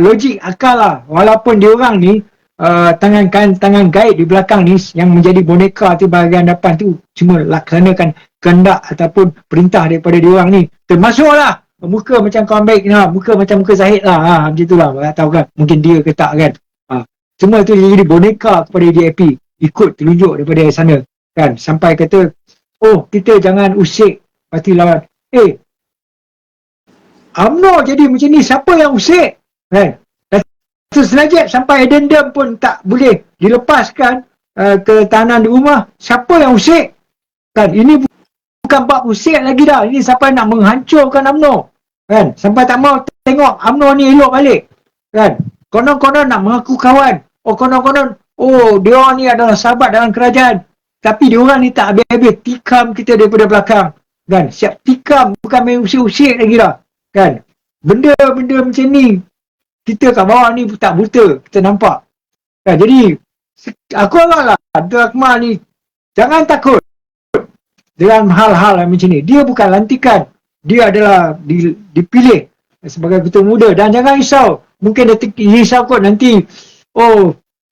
logik akal lah. Walaupun dia orang ni tangan guide di belakang ni yang menjadi boneka tu bahagian depan tu cuma laksanakan kehendak ataupun perintah daripada diorang ni, termasuklah muka macam kawan baik, muka macam muka Zahid lah, macam itulah, tak tahu kan mungkin dia ke tak kan. Semua tu jadi boneka kepada DAP, ikut telunjuk daripada sana kan, sampai kata kita jangan usik parti lawan. UMNO jadi macam ni, siapa yang usik kan? Terus Najib sampai addendum pun tak boleh dilepaskan ke tahanan di rumah, siapa yang usik kan? Ini bukan bab usik lagi dah, ini sampai nak menghancurkan UMNO kan, sampai tak mau tengok UMNO ni elok balik kan. Konon-konon nak mengaku kawan, konon-konon dia orang ni adalah sahabat dalam kerajaan, tapi dia orang ni tak habis-habis tikam kita daripada belakang kan, siap tikam, bukan main usik-usik lagi dah kan. Benda-benda macam ni kita kat bawah ni tak buta, kita nampak kan. Jadi aku haraplah Dr. Akmal ni jangan takut dalam hal-hal macam ni. Dia bukan lantikan, dia adalah dipilih sebagai ketua muda. Dan jangan risau, mungkin risau kot nanti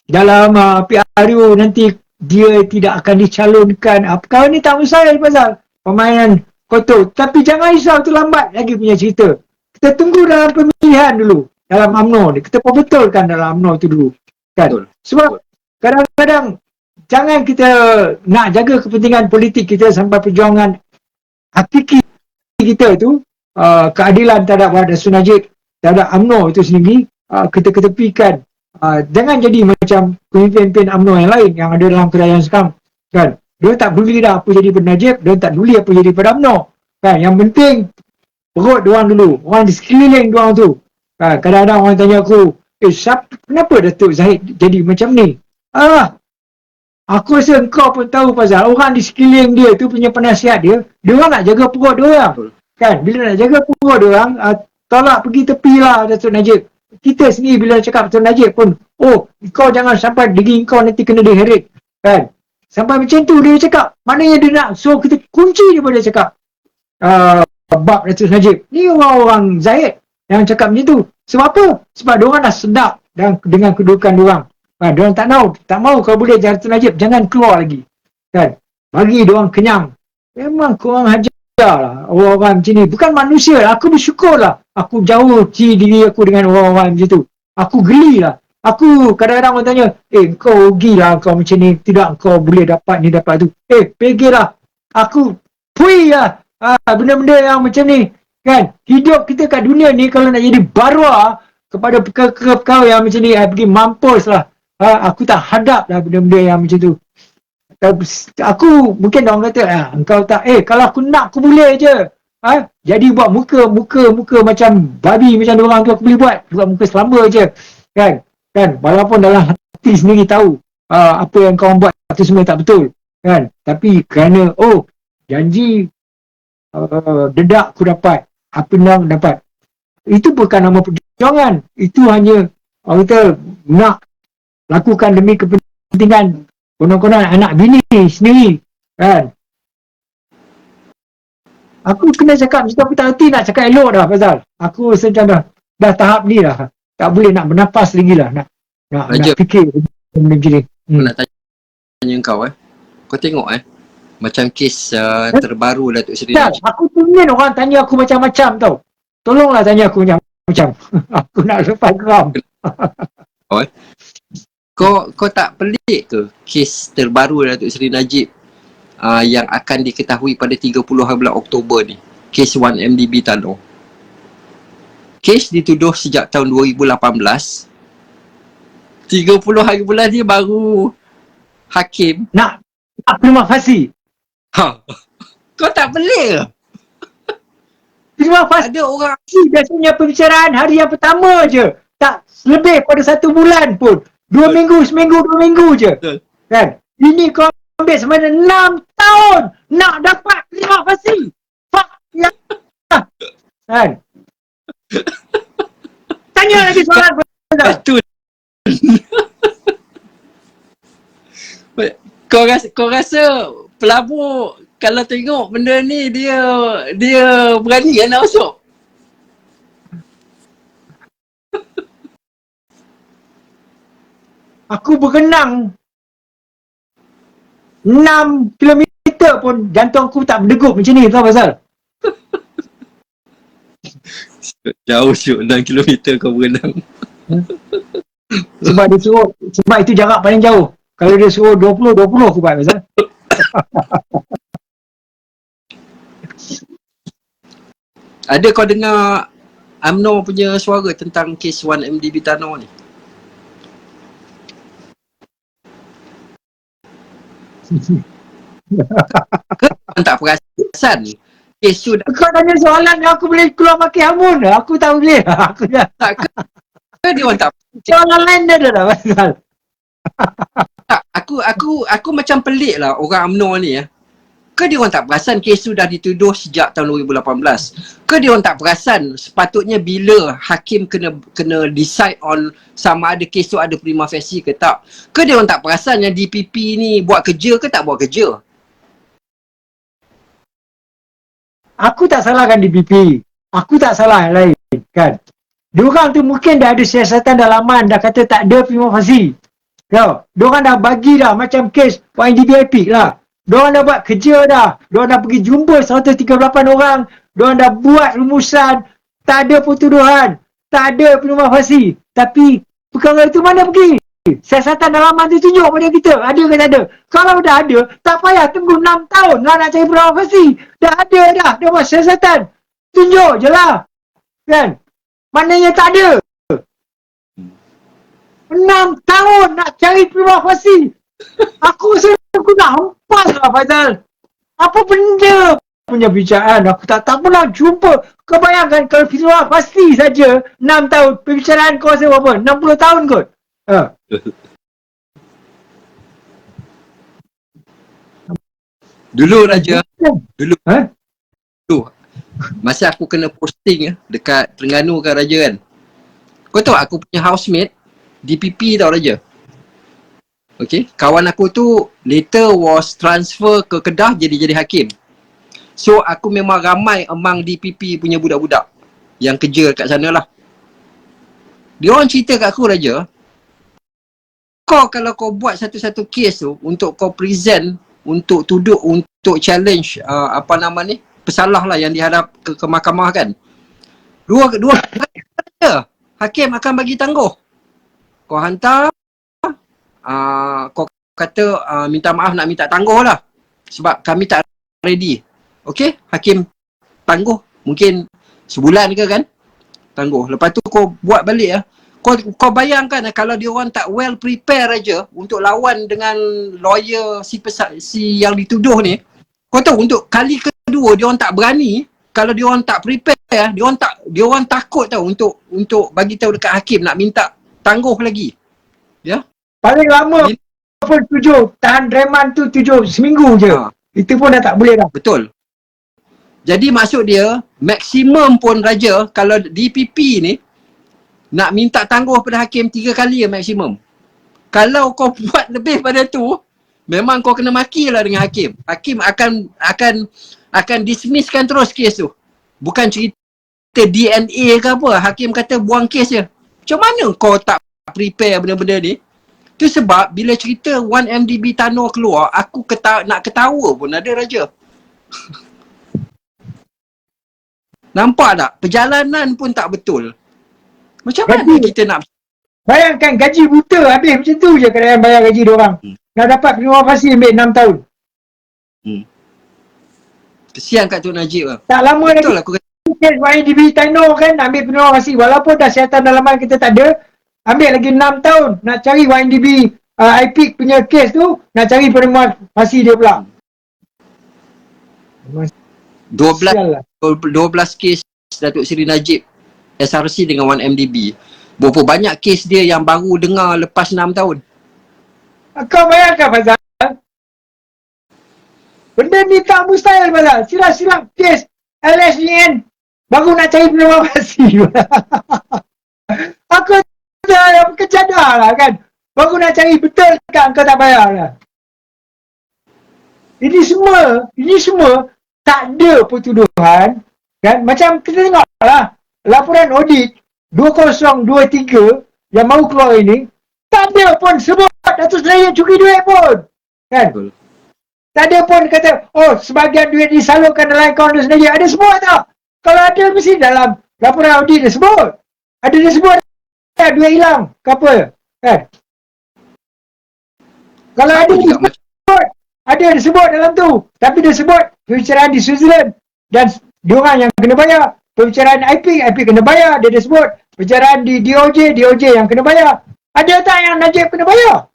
dalam PRU nanti dia tidak akan dicalonkan. Kalau ni tak usah pasal permainan kotor, tapi jangan risau, tu lambat lagi punya cerita. Kita tunggu dalam pemilihan dulu dalam UMNO ni, kita perbetulkan dalam UMNO tu dulu kan. Betul. Sebab kadang-kadang jangan kita nak jaga kepentingan politik kita sampai perjuangan hakiki kita tu, keadilan terhadap Wahid Dastur Najib, terhadap UMNO itu sendiri, kita ketepikan. Jangan jadi macam pemimpin-pemimpin UMNO yang lain yang ada dalam kerajaan sekarang kan. Dia tak peduli dah apa jadi pada Najib, dia tak peduli apa jadi pada UMNO kan. Yang penting perut diorang dulu, orang di sekeliling diorang tu. Kadang-kadang orang tanya aku, kenapa Datuk Zahid jadi macam ni? Aku rasa engkau pun tahu pasal orang di sekeliling dia tu punya penasihat dia orang nak jaga perut dia orang kan. Bila nak jaga perut dia orang, tolak pergi tepilah Datuk Najib. Kita sendiri bila cakap Datuk Najib pun, kau jangan sampai diri kau nanti kena diheret kan. Sampai macam tu dia cakap, maknanya dia nak suruh kita kunci daripada dia cakap bab Datuk Najib. Ni orang-orang Zahid yang cakap macam tu. Sebab apa? Sebab diorang dah sedap dengan kedudukan diorang. Diorang tak mau kalau boleh Datuk Najib jangan keluar lagi kan. Bagi diorang kenyang. Memang korang hajarlah orang-orang macam ni. Bukan manusia. Aku bersyukurlah aku jauh diri aku dengan orang-orang macam tu. Aku gelilah. Aku kadang-kadang orang tanya, kau rugilah kau macam ni, tidak kau boleh dapat ni dapat tu. Pergilah. Aku puilah benda-benda yang macam ni kan. Hidup kita kat dunia ni kalau nak jadi barua kepada perkara-perkara yang macam ni, pergi mampus lah. Aku tak hadap dah benda-benda yang macam tu. Aku mungkin orang kata, engkau tak, kalau aku nak aku boleh je. Jadi buat muka macam babi macam diorang tu aku boleh buat muka selamba je kan. Walaupun dalam hati sendiri tahu apa yang kau buat itu semua tak betul kan. Tapi kerana janji dedak aku dapat, apa nak dapat, itu bukan nama perjuangan. Itu hanya orang kata nak lakukan demi kepentingan konon-konon anak bini sendiri kan. Aku kena cakap macam aku tak erti nak cakap elok dah pasal aku rasa macam dah tahap ni dah tak boleh nak bernafas lagi lah, nak fikir macam ni. Nak tanya kau kau tengok macam kes terbaru Datuk Seri Najib. Aku ingin orang tanya aku macam-macam tau. Tolonglah tanya aku macam-macam. Aku nak lepas geram. Kau tak pelik ke kes terbaru Datuk Seri Najib yang akan diketahui pada 30 hari bulan Oktober ni, kes 1MDB Talor. Kes dituduh sejak tahun 2018. 30 hari bulan ni baru hakim nak prima facie. Kau tak pelik ke? Prima facie ada orang biasanya pembicaraan hari yang pertama je, tak lebih pada 1 bulan pun, 2 minggu, seminggu, 2 minggu je kan. Ini kau ambil sebenarnya 6 tahun nak dapat prima facie. Fuck ya kan. Tanya lagi soalan betul. Kau rasa pelabur kalau tengok benda ni dia berani kan nak masuk? Aku berenang 6 kilometer pun jantung aku tak berdegup macam ni. Tahu pasal? Jauh siuk 6 kilometer kau berenang. Sebab dia suruh, sebab itu jarak paling jauh. Kalau dia suruh 20 aku buat pasal. Ada kau dengar UMNO punya suara tentang kes 1MDB Tanah ni? Kau tak perasan kes tu Kau tanya soalan aku boleh keluar makin hamun. Aku tak boleh. Aku dah. tak ke dia orang tak Soalan lain dah dah pasal. tak aku macam pelik lah orang UMNO ni ya. Ke dia orang tak perasan kes tu dah dituduh sejak tahun 2018? Ke dia orang tak perasan sepatutnya bila hakim kena decide on sama ada kes tu ada prima facie ke tak? Ke dia orang tak perasan yang DPP ni buat kerja ke tak buat kerja? Aku tak salahkan DPP. Aku tak salah yang lain kan. Diorang tu mungkin dah ada siasatan dalaman, dah kata tak ada prima facie. Tahu? Diorang dah bagi dah macam kes YNDB Epic lah. Diorang dah buat kerja dah. Diorang dah pergi jumpa 138 orang. Diorang dah buat rumusan. Tak ada pertuduhan. Tak ada prima facie. Tapi perkara itu mana pergi? Siasatan dalaman tu tunjuk pada kita. Ada ke tak ada? Kalau dah ada, tak payah tunggu 6 tahun lah nak cari prima facie. Dah ada dah. Dia buat siasatan. Tunjuk je lah. Kan? Maknanya tak ada. 6 tahun nak cari prima facie. Aku rasa aku nak hempas lah Faizal. Apa benda punya bicaraan. Aku tak pernah jumpa. Kau bayangkan kalau prima facie saja 6 tahun. Perbicaraan kau rasa berapa? 60 tahun kot. Dulu Raja, dulu Ha? masa aku kena posting dekat Terengganu kan Raja kan. Kau tahu aku punya housemate DPP tau Raja. Okay, kawan aku tu later was transfer ke Kedah jadi hakim. So aku memang ramai among DPP punya budak-budak yang kerja kat sana lah. Dia orang cerita kat aku Raja, kau kalau kau buat satu-satu kes tu untuk kau present, untuk tuduh, untuk challenge apa nama ni, pesalah lah yang dihadap ke mahkamah kan. Dua hakim akan bagi tangguh. Kau hantar, kau kata minta maaf nak minta tangguh lah sebab kami tak ready. Okay, hakim tangguh mungkin sebulan ke kan, tangguh. Lepas tu kau buat balik kau bayangkan kalau dia orang tak well prepare aja untuk lawan dengan lawyer si yang dituduh ni. Kau tahu untuk kali kedua dia orang tak berani. Kalau dia orang tak prepare, dia orang takut tahu untuk bagi tahu dekat hakim nak minta tangguh lagi. Ya. Paling lama pun 7. Tahan reman tu 7 seminggu je. Itu pun dah tak boleh dah. Betul. Jadi maksud dia maksimum pun Raja kalau DPP ni nak minta tangguh pada hakim 3 kali maksimum. Kalau kau buat lebih pada tu, memang kau kena maki lah dengan hakim. Hakim akan dismisskan terus kes tu. Bukan cerita DNA ke apa. Hakim kata buang kes je. Macam mana kau tak prepare benda-benda ni? Tu sebab bila cerita 1MDB Tanah keluar, aku nak ketawa pun ada Raja. Nampak tak? Perjalanan pun tak betul. Macam mana kita nak... Bayangkan gaji buta habis macam tu je kadang bayar gaji diorang. Nak dapat prima facie ambil 6 tahun. Kesian kat Tok Najib lah. Tak lama Betul lagi. aku kata. Kes YNDB Tanah kan ambil prima facie. Walaupun dah siasatan dalaman kita tak ada, ambil lagi 6 tahun nak cari YNDB IPIC punya kes tu, nak cari prima facie dia pula. 12 kes Datuk Seri Najib SRC dengan 1MDB. Berapa banyak kes dia yang baru dengar lepas 6 tahun. Kau bayangkan Fazal, benda ni tak mustahil Fazal. Silap-silap kes LSDN baru nak cari prima facie. Aku yang kecadar lah kan. Baru nak cari betul kan kau tak bayar lah. Ini semua tak ada pertuduhan kan. Macam kita tengok lah laporan audit 2023 yang baru keluar ini, Tak ada pun sebut Datuk Seri curi duit pun. Kan? Betul. Tak ada pun kata, oh sebahagian duit disalurkan dalam akaun Datuk Seri. Ada sebut tak? Kalau ada mesti dalam laporan audit dia sebut. Ada dia sebut duit hilang ke apa. Kan? Kalau ada dia sebut, ada dia sebut dalam tu. Tapi dia sebut pembicaraan di Switzerland. Dan diorang yang kena bayar. Pembicaraan IP kena bayar. Dia sebut pembicaraan di DOJ yang kena bayar. Ada tak yang Najib kena bayar?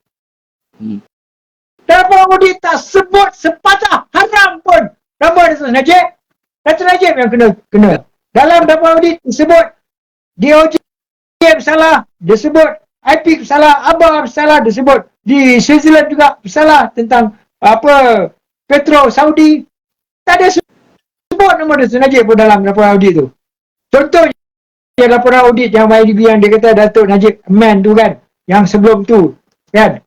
Dalam audit tak sebut sepatah haram pun nama Datuk Najib. Datuk Najib yang kena. Dalam daftar audit disebut DOJ bersalah, disebut IP bersalah, Abah bersalah, disebut di Switzerland juga bersalah tentang apa Petro Saudi. Tak ada sebut nama Datuk Najib pun dalam laporan audit tu. Contoh yang laporan audit yang YDB yang dia kata Datuk Najib man tu kan, yang sebelum tu kan,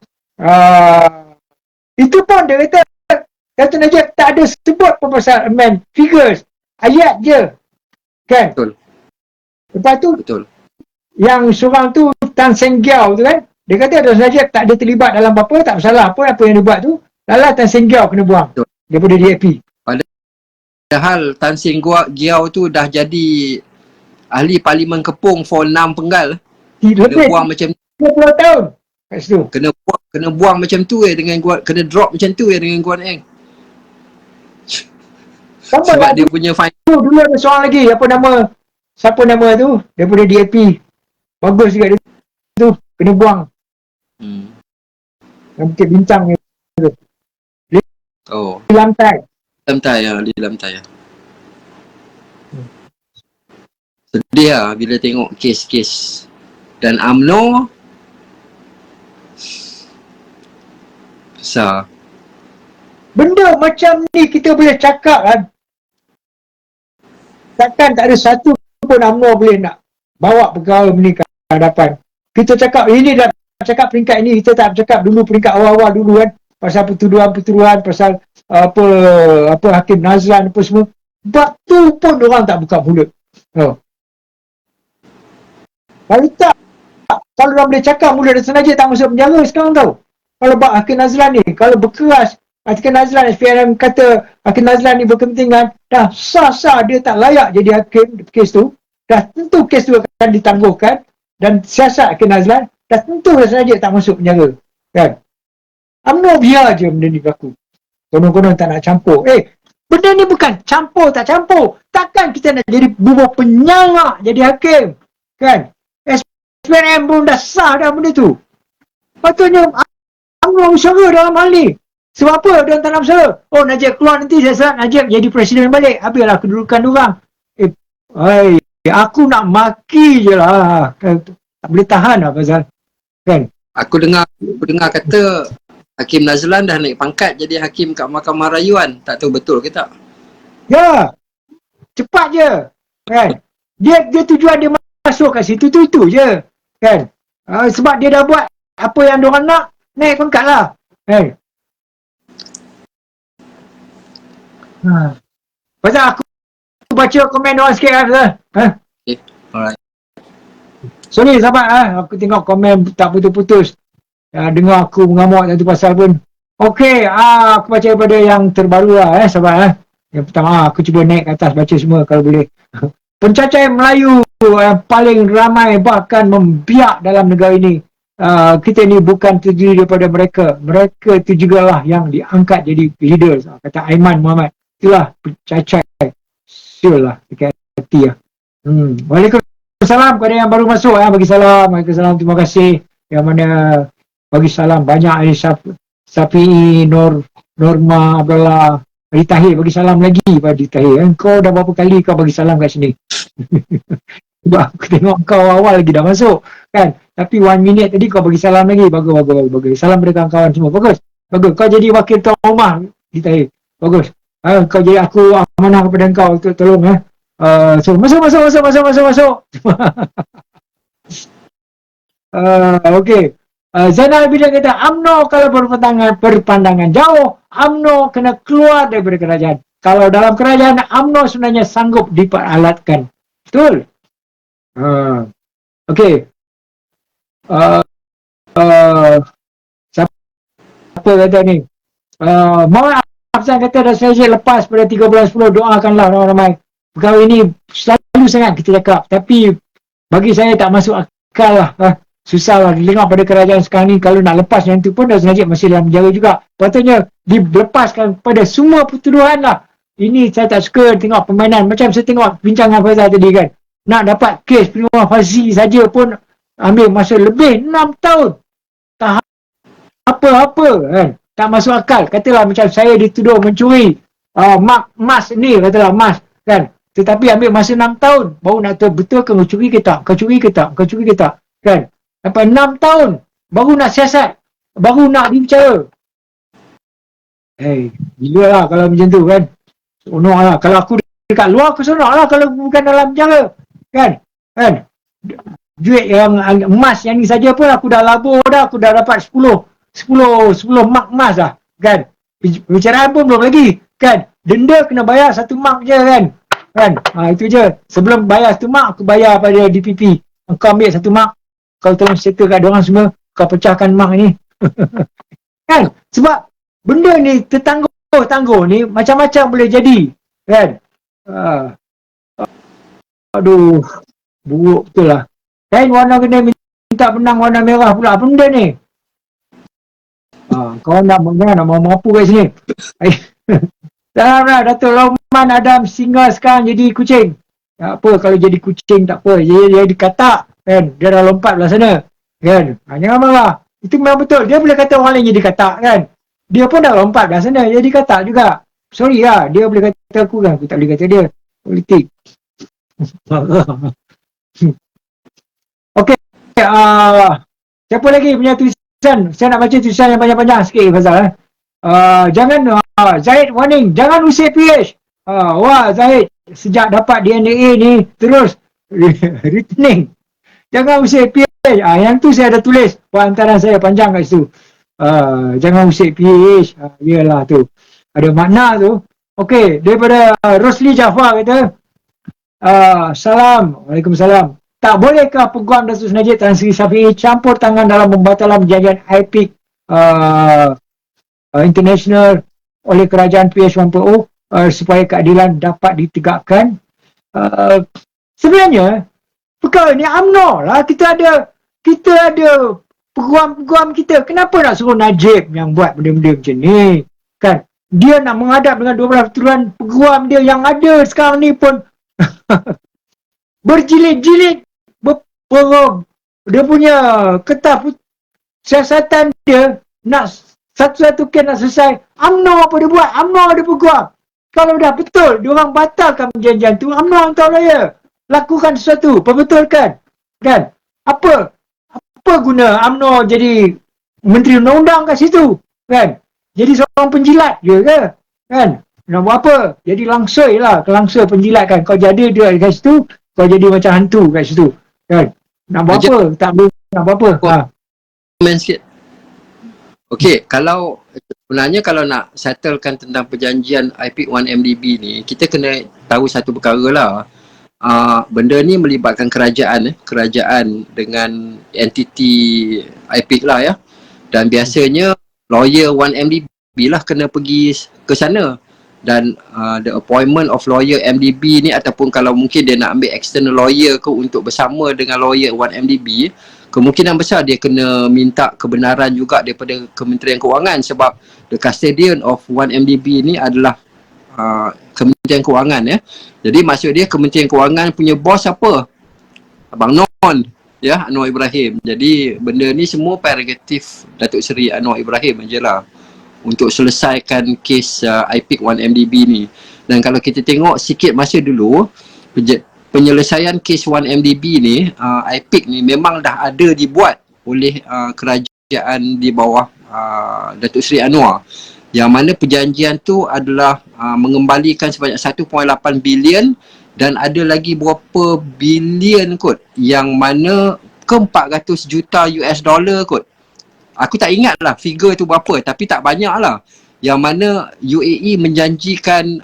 itu pun dia kata Datuk Najib tak ada sebut pun pasal amend figures, ayat je kan. Betul. Lepas tu Betul. yang seorang tu Tan Seng Giau tu kan, dia kata Datuk Najib tak ada terlibat dalam apa, tak bersalah apa yang dia buat tu. Lala Tan Seng Giau kena buang Betul. daripada DAP. Padahal Tan Seng Giau tu dah jadi ahli Parlimen Kepung for 6 penggal. Kena Lebih buang macam 30 tahun kat situ. kena buang macam tu dengan kena drop macam tu dengan Guan Eng. Sebab dia punya fine. Dulu ada seorang lagi, siapa nama tu daripada DAP, bagus juga dia tu, kena buang yang Bukit Bintang ni, Oh, di lantai. di lantai ya. Sedih lah bila tengok kes-kes. Dan UMNO besar. Benda macam ni kita boleh cakap kan, takkan tak ada satu pun UMNO boleh nak bawa perkara ni ke hadapan. Kita cakap ini dah cakap peringkat ini, kita tak cakap dulu peringkat awal-awal dulu kan, pasal pertuduhan-pertuduhan, pasal apa Hakim Nazlan apa semua. Batu pun orang tak buka mulut. Kalau tak, kalau orang boleh cakap mulut dia sengaja tak masuk penjara sekarang tau. Kalau bak Hakim Nazlan ni, kalau berkeras Hakim Nazlan, SPRM kata Hakim Nazlan ni berkepentingan, dah sah-sah dia tak layak jadi hakim kes tu, dah tentu kes tu akan ditangguhkan, dan siasat Hakim Nazlan, dah tentu dah sengaja tak masuk penjara. Kan? UMNO biar je benda ni berlaku. Konon-konon tak nak campur. Benda ni bukan campur tak campur. Takkan kita nak jadi bubuh penyangak jadi hakim. Kan? SPRM pun dah sah dah benda tu. Patutnya UMNO usaha dalam hal ni. Sebab apa dia tak nak usaha? Oh, Najib keluar nanti saya serat Najib jadi presiden balik. Habislah kedudukan diorang. Aku nak maki je lah. Tak boleh tahan lah pasal. Kan? Aku dengar kata Hakim Nazlan dah naik pangkat jadi hakim kat Mahkamah Rayuan. Tak tahu betul ke tak? Ya. Cepat je. Kan? Dia tujuan dia masuk kat situ tu itu je. Kan? Sebab dia dah buat apa yang diorang nak, naik pangkat lah. Kan? Pasal aku baca komen diorang sikit lah. Okay. Alright. Sorry sahabat, aku tengok komen tak putus-putus. Dengar aku mengamuk satu pasal pun. Okey, aku baca daripada yang terbaru lah sahabat. Yang pertama, aku cuba naik ke atas baca semua kalau boleh. Pencacai Melayu yang paling ramai bahkan membiak dalam negara ini. Kita ni bukan terdiri daripada mereka. Mereka itu jugalah yang diangkat jadi leaders. Kata Aiman Muhammad. Itulah pencacai. Siul lah, dekat hati lah. Waalaikumsalam kepada yang baru masuk. Bagi salam. Waalaikumsalam, terima kasih. Yang mana bagi salam banyak Ali Safi'i, Norma, Abdullah, Ali Tahir bagi salam lagi pada Tahir. Kau dah berapa kali kau bagi salam kat sini? Sebab aku tengok kau awal lagi dah masuk kan. Tapi 1 minit tadi kau bagi salam lagi. Bagus. Salam kepada kawan-kawan semua. Bagus. Kau jadi wakil tuan rumah di Tahir. Bagus. Kau jadi aku amanah kepada kau untuk tolong so masuk. Okey. Zainal Abidin kata UMNO kalau berpandangan jauh, UMNO kena keluar daripada kerajaan. Kalau dalam kerajaan, UMNO sebenarnya sanggup diperalatkan. Betul? Okey. uh, siapa kata ni, Muhammad Afzan kata dah selesai lepas pada 3 bulan 10, doakanlah ramai-ramai. Perkara ini selalu sangat kita cakap, tapi bagi saya tak masuk akal lah. Susah lah tengok pada kerajaan sekarang ni, kalau nak lepas yang tu pun dah sengaja masih dalam penjara juga. Patutnya dilepaskan pada semua pertuduhan lah. Ini saya tak suka tengok permainan, macam saya tengok bincangan Faizal tadi kan, nak dapat kes penyumbang fasi saja pun ambil masa lebih 6 tahun. Tak apa-apa kan, tak masuk akal. Katalah macam saya dituduh mencuri emas ni, katalah emas kan, tetapi ambil masa 6 tahun baru nak tahu betul ke kau curi ke tak, kau curi ke tak, kau curi ke tak kan. Sampai 6 tahun baru nak siasat, baru nak dibicara. Gila lah kalau macam tu kan. Seronok lah. Kalau aku dekat luar aku seronok lah, kalau bukan dalam penjara kan. Duit yang emas yang ni saja pun aku dah labur dah, aku dah dapat 10 mark emas dah kan. Bicaraan pun belum lagi kan. Denda kena bayar 1 mark je kan. Itu je. Sebelum bayar 1 mark aku bayar pada DPP. Kau ambil 1 mark, kau tolong settle kat diorang semua, kau pecahkan mark ni. Kan? Sebab benda ni tertangguh ni macam-macam boleh jadi kan. Aduh, buruk betul lah. Kain warna kena minta benang warna merah pula, apa benda ni? Kau nak mau apa kat sini? Salam lah Datuk Lauman Adam singa sekarang jadi kucing. Tak apa kalau jadi kucing, tak apa, dia dikatak kan, dia dah lompat belah sana kan. Jangan marah, itu memang betul. Dia boleh kata orang lain jadi katak kan, dia pun dah lompat belah sana, jadi katak juga. Sorry lah, dia boleh kata aku kan, aku tak boleh kata dia. Politik. Okey, siapa lagi punya tulisan? Saya nak baca tulisan yang panjang-panjang sikit Fazal. Jangan Zahid warning, jangan usik PH. Wah Zahid, sejak dapat DNA ni terus returning. Jangan usik PH. Yang tu saya ada tulis hantaran saya panjang kat situ. Jangan usik PH. Yalah tu, ada makna tu. Okey, daripada Rosli Jaafar kata, salam, Waalaikumsalam. Tak bolehkah Peguam Datuk Seri Najib Tan Sri Shafie campur tangan dalam pembatalan perjanjian IPIC International oleh kerajaan PH 1.0 supaya keadilan dapat ditegakkan? Sebenarnya perkara ni UMNO lah. Kita ada peguam-peguam kita. Kenapa nak suruh Najib yang buat benda-benda macam ni kan? Dia nak menghadap dengan 12 pertuduhan peguam dia yang ada sekarang ni pun berjilid-jilid, dia punya ketah siasatan dia nak satu-satu kes nak selesai. UMNO apa dia buat? UMNO ada peguam. Kalau dah betul diorang batalkan perjanjian tu, UMNO hantar lawyer, lakukan sesuatu, perbetulkan kan. Apa guna UMNO jadi menteri undang-undang kat situ kan? Jadi seorang penjilat je ke kan? Nak buat apa? Jadi langsoi lah, kelangsa penjilat kan. Kau jadi dia kat situ, kau jadi macam hantu kat situ kan. Nak buat apa? Tak boleh nak buat apa. Komen sikit. Okey, kalau sebenarnya kalau nak settlekan tentang perjanjian IPIC 1MDB ni, kita kena tahu satu perkara lah. Benda ni melibatkan kerajaan dengan entiti IPIC lah ya. Dan biasanya lawyer 1MDB lah kena pergi ke sana. Dan the appointment of lawyer MDB ni, ataupun kalau mungkin dia nak ambil external lawyer ke untuk bersama dengan lawyer 1MDB, kemungkinan besar dia kena minta kebenaran juga daripada Kementerian Kewangan, sebab the custodian of 1MDB ni adalah Kementerian Kewangan ya. Jadi maksud dia Kementerian Kewangan punya bos apa? Abang Non ya, Anwar Ibrahim. Jadi benda ni semua prerogatif Datuk Seri Anwar Ibrahim je lah untuk selesaikan kes IPIC 1MDB ni. Dan kalau kita tengok sikit masa dulu, penyelesaian kes 1MDB ni, IPIC ni memang dah ada dibuat oleh kerajaan di bawah Datuk Seri Anwar, yang mana perjanjian tu adalah mengembalikan sebanyak 1.8 bilion dan ada lagi berapa bilion kot, yang mana ke 400 juta US dollar kot. Aku tak ingat lah figure tu berapa, tapi tak banyak lah. Yang mana UAE menjanjikan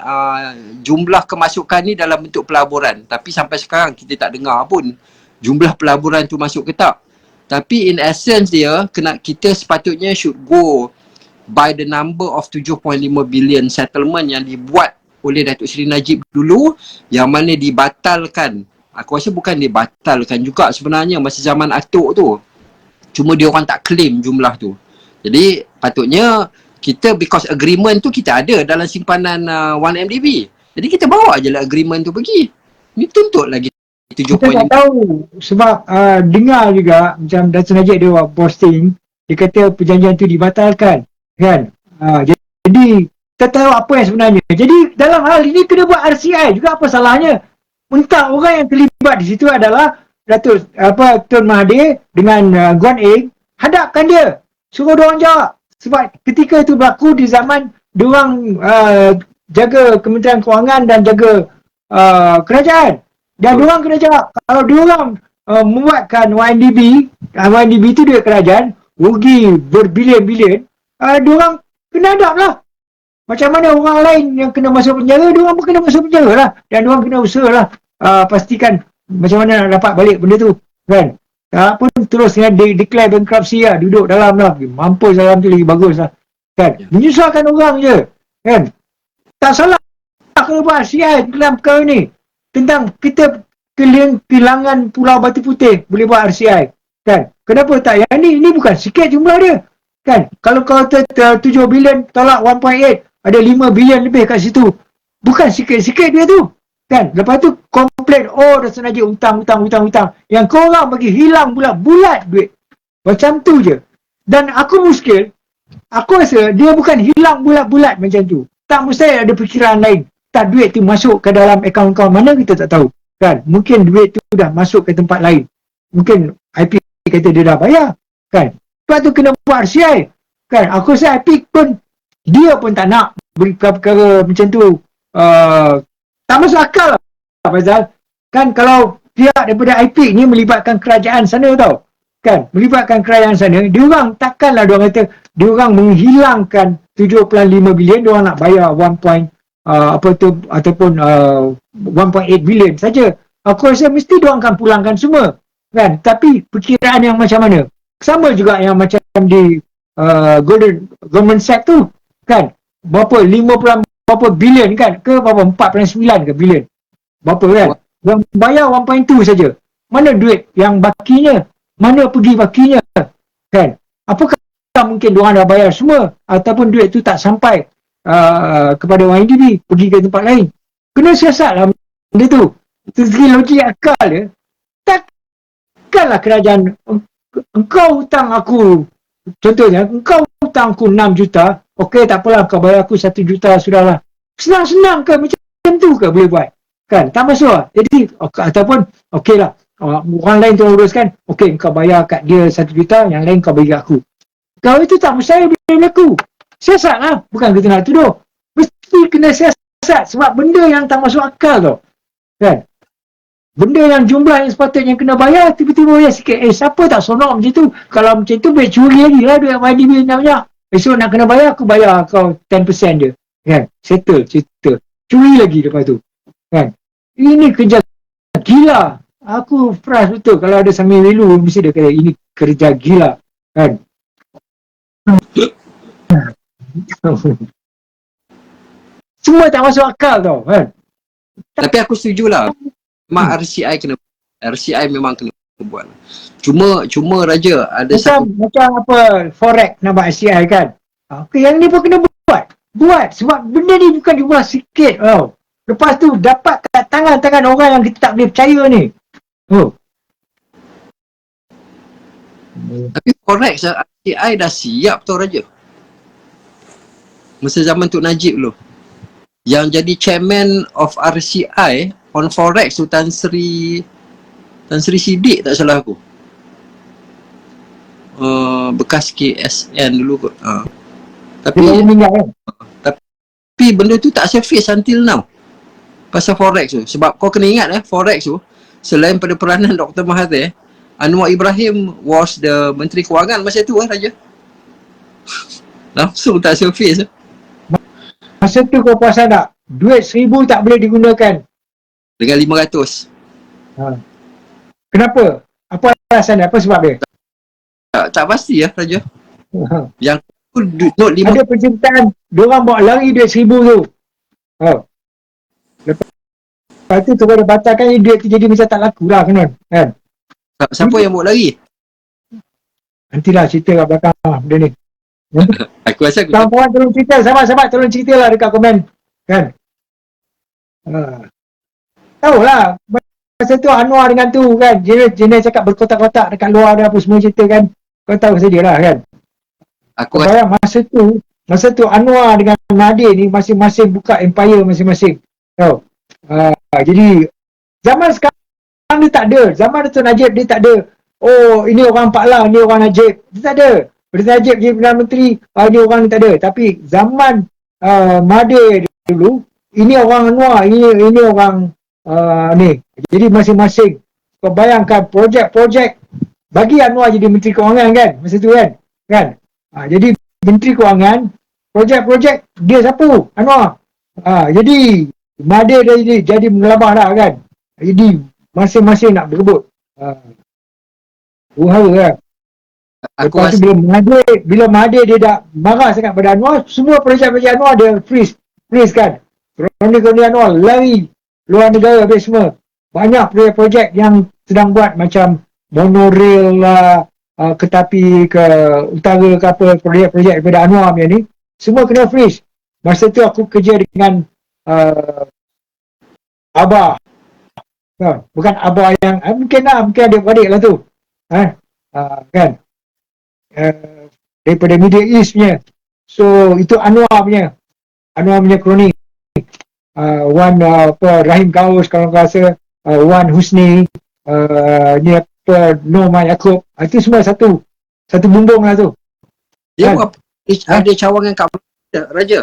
jumlah kemasukan ni dalam bentuk pelaburan, tapi sampai sekarang kita tak dengar pun jumlah pelaburan tu masuk ke tak. Tapi in essence dia, kita sepatutnya should go by the number of 7.5 billion settlement yang dibuat oleh Datuk Seri Najib dulu, yang mana dibatalkan. Aku rasa bukan dibatalkan juga sebenarnya masa zaman Atuk tu. Cuma dia orang tak claim jumlah tu. Jadi patutnya kita, because agreement tu kita ada dalam simpanan 1MDB. Jadi kita bawa je lah agreement tu pergi. Ni tuntut lagi 7.5. Kita tak tahu sebab dengar juga macam Datuk Najib dia buat posting, dia kata perjanjian tu dibatalkan kan. Jadi kita tahu apa yang sebenarnya. Jadi dalam hal ini kena buat RCI juga, apa salahnya? Mentang orang yang terlibat di situ adalah Datuk Tun Mahathir dengan Guan Eng, hadapkan dia, suruh dia orang jawab. Sebab ketika itu berlaku di zaman diorang jaga Kementerian Kewangan dan jaga kerajaan. Dan diorang kena jawab. Kalau diorang membuatkan YNDB itu duit kerajaan, rugi berbilion-bilion, diorang kena hadap lah. Macam mana orang lain yang kena masuk penjara, diorang pun kena masuk penjara lah. Dan diorang kena usaha lah pastikan macam mana nak dapat balik benda tu kan. Tak pun terus declare bankruptcy lah, duduk dalam lah, mampus dalam tu lagi bagus lah kan. Menyusahkan orang je kan. Tak salah kalau buat RCI dalam perkara ni tentang kita kehilangan Pulau Batu Putih, boleh buat RCI kan. Kenapa tak? Yang ni bukan sikit jumlah dia kan. Kalau kau 7 bilion tolak 1.8, ada 5 bilion lebih kat situ, bukan sikit-sikit dia tu kan. Lepas tu komplain, dah sengaja hutang. Yang korang bagi hilang bulat-bulat duit. Macam tu je. Dan aku rasa dia bukan hilang bulat-bulat macam tu. Tak mustahil ada fikiran lain. Tak, duit tu masuk ke dalam akaun-akaun mana kita tak tahu kan. Mungkin duit tu dah masuk ke tempat lain. Mungkin IP kata dia dah bayar kan. Lepas tu kena buat RCI kan. Aku rasa IP pun dia pun tak nak beri perkara macam tu. Tak masuk akal lah Faizal kan. Kalau pihak daripada IP ni melibatkan kerajaan sana tau kan, melibatkan kerajaan sana, diorang takkanlah diorang kata diorang menghilangkan 7.5 bilion, diorang nak bayar 1.8 bilion saja. Aku rasa mesti diorang akan pulangkan semua kan. Tapi perkiraan yang macam mana, sama juga yang macam di Goldman Sachs tu kan, berapa berapa bilion kan, ke berapa 4.9 ke bilion, berapa kan, yang bayar 1.2 saja. Mana duit yang bakinya, mana pergi bakinya kan. Apakah mungkin diorang dah bayar semua, ataupun duit tu tak sampai kepada YNDB, pergi ke tempat lain. Kena siasat lah benda tu. Dari segi logik akal dia, takkanlah kerajaan, engkau hutang aku, contohnya engkau hutang aku 6 juta, okey tak apalah, kau bayar aku 1 juta sudahlah. Senang-senang ke macam tu ke boleh buat kan? Tak masuk lah. Jadi ataupun okey lah, orang lain tu uruskan, okey kau bayar kat dia 1 juta, yang lain kau bagi aku. Kalau itu tak mustahil boleh berlaku. Siasat lah, bukan kita nak tuduh. Mesti kena siasat sebab benda yang tak masuk akal tau kan. Benda yang jumlah yang sepatutnya kena bayar, tiba-tiba bayar sikit. Siapa tak sonok macam tu? Kalau macam tu boleh curi lagi lah duit YDB nak banyak. Esok nak kena bayar, aku bayar kau 10% je kan. Settle cerita. Curi lagi lepas tu kan. Ini kerja gila. Aku frust betul kalau ada Samir Welu, mesti dia kata ini kerja gila kan. Semua tak masuk akal tau kan. Tapi aku setujulah. Mak RCI memang kena buat. Cuma Raja ada macam apa Forex nak buat RCI kan. Okey, yang ni pun kena buat sebab benda ni bukan dibuat sikit tau. Lepas tu dapat kat tangan-tangan orang yang kita tak boleh percaya ni. Tapi Forex RCI dah siap tau Raja. Masa zaman Tok Najib dulu, yang jadi chairman of RCI on Forex tu Tan Sri Siddiq tak salah aku. Bekas KSN dulu kot. Tapi benda tu tak surface until now. Pasal Forex tu. Sebab kau kena ingat Forex tu, selain pada peranan Dr. Mahathir, Anwar Ibrahim was the Menteri Kewangan masa tu Raja. Langsung tak surface. Masa tu kau perasan tak? Duit 1,000 tak boleh digunakan dengan 500. Kenapa? Apa alasan dia? Apa sebab dia? tak pasti ya Raja. Ha. Yang tu note 5 Ada penciptaan, diorang bawa lari duit 1,000 tu. Oh. Lepas tu kepada batalkan duit tu jadi macam tak laku lah kan. siapa yang bawa lari? Nantilah cerita kat belakang lah benda ni. Aku rasa aku Kawan-kawan tolong cerita, sahabat-sahabat tolong cerita lah dekat komen. Kan. Tahu lah. Masa tu Anwar dengan tu kan. Jenis cakap berkotak-kotak dekat luar dan apa semua cerita kan. Kau tahu sajalah kan. aku Kau rasa bayang masa tu Anwar dengan Nadir ni masing-masing buka empire masing-masing. Tahu. Jadi zaman sekarang dia tak ada. Zaman Dato' Najib dia tak ada. Oh, ini orang Pak Lah, ini orang Najib. Dia tak ada. Dato' Najib jadi Perdana Menteri, ini orang ni tak ada. Tapi zaman Mahathir dulu, ini orang Anwar, ini orang ni. Jadi masing-masing. Kau bayangkan projek-projek bagi Anwar jadi Menteri Kewangan kan masa tu kan. Jadi Menteri Kewangan, projek-projek dia sapu Anwar. Jadi Mahathir dah jadi mengelabah dah kan. Jadi masing-masing nak berebut. Uhara lah. aku Lepas rasa tu bila Mahathir dia dah marah sangat pada Anwar, semua projek-projek Anwar dia freeze kan. Kroni-kroni Anwar lari luar negara habis semua. Banyak projek-projek yang sedang buat macam monorail lah, keretapi ke utara ke apa, projek-projek daripada Anwar punya ni, semua kena freeze. Masa tu aku kerja dengan Abah. Bukan Abah yang mungkin adik-adik lah tu. Kan. Daripada Middle East punya. So itu Anwar punya kroni. Wan Rahim Gaus kalau kau rasa, Wan Husni, ni apa Norma Yaakob. Itu semua satu bumbung lah tu. dia kan? buat ada cawangan kat mana Raja?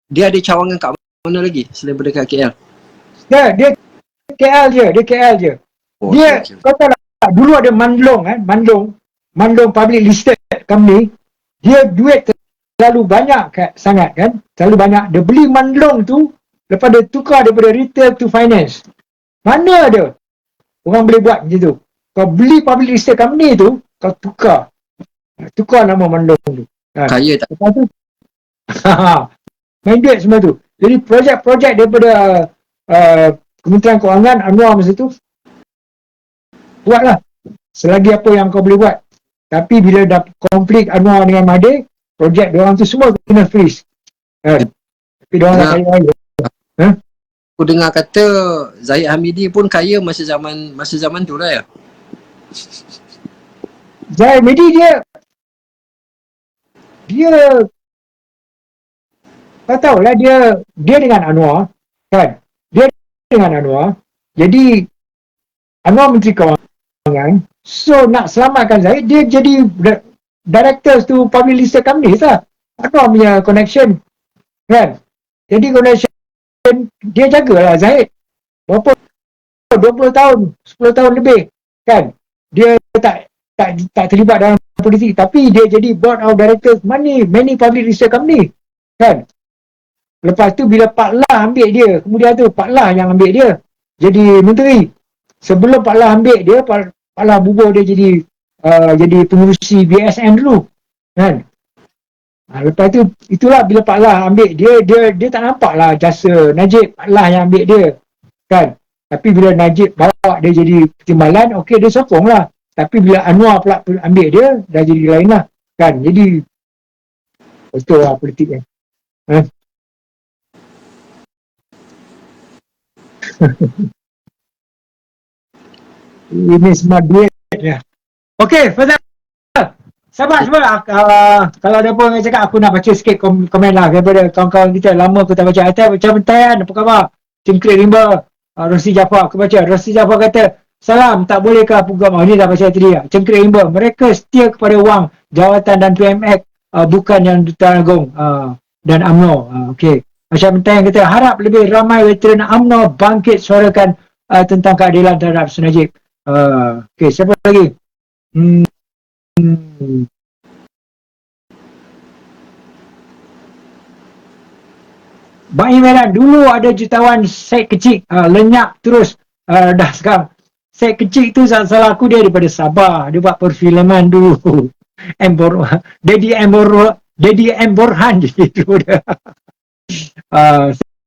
Dia ada cawangan kat mana lagi selain daripada kat KL? Dia KL je. Oh, Dia okay. kau tahu tak, dulu ada Mandong public listed company. Dia duit terlalu banyak sangat kan. Terlalu banyak. Dia beli Mandong tu, lepas dia tukar daripada retail to finance. Mana ada orang boleh buat macam tu? Kau beli public listed company tu, kau tukar nama Mandong tu. Kaya tak? Lepas tu main duit semua tu. Jadi projek-projek daripada Kementerian Kewangan Anwar masa tu buatlah selagi apa yang kau boleh buat. Tapi bila dah konflik Anwar dengan Mahathir, projek diorang tu semua kena freeze. Tapi diorang tak kaya. Aku dengar kata Zahid Hamidi pun kaya masa zaman tu lah ya. Zahid Hamidi dia kau tahulah dia dengan Anwar kan. Dia dengan Anwar. Jadi Anwar Menteri Kewangan. So nak selamatkan Zahid, dia jadi directors tu public listed companies lah. Anwar punya connection kan. Jadi connection dia jagalah Zahid. Berapa 20 tahun, 10 tahun lebih kan. Dia tak terlibat dalam politik, tapi dia jadi board of directors many public listed company kan. Lepas tu bila Pak Lah ambil dia, kemudian tu Pak Lah yang ambil dia jadi menteri. Sebelum Pak Lah ambil dia, Pak Lah bubuh dia jadi pengurusi BSN dulu kan. Lepas tu itulah bila Pak Lah ambil dia tak nampak lah jasa Najib. Pak Lah yang ambil dia kan. Tapi bila Najib bawa dia jadi timbalan, okey dia sokong lah. Tapi bila Anwar pula ambil dia, dah jadi lain lah kan. Jadi betul lah politik kan. Ini semua duit ya. Okey, Fazal. Sabar. Kalau ada apa yang cakap, aku nak baca sikit komen lah daripada kawan-kawan kita. Lama aku tak baca. Atai macam Bentayan, apa khabar? Cengkrik Rimba, Rosi Jaafar. Aku baca. Rosi Jaafar kata, salam, tak bolehkah program ini dah baca tadi ya. Cengkrik Rimba, mereka setia kepada wang jawatan dan PMX, bukan yang Dutaan Agong dan UMNO. Okey. Macam Bentayan kata, harap lebih ramai veteran UMNO bangkit suarakan tentang keadilan terhadap Najib. Okey, siapa lagi? Bang Imeran, dulu ada jutawan Syed kecil, lenyap terus, dah sekarang Saya kecil tu salah aku dia daripada Sabah. Dia buat perfilman dulu. Daddy Emborhan je tu dia.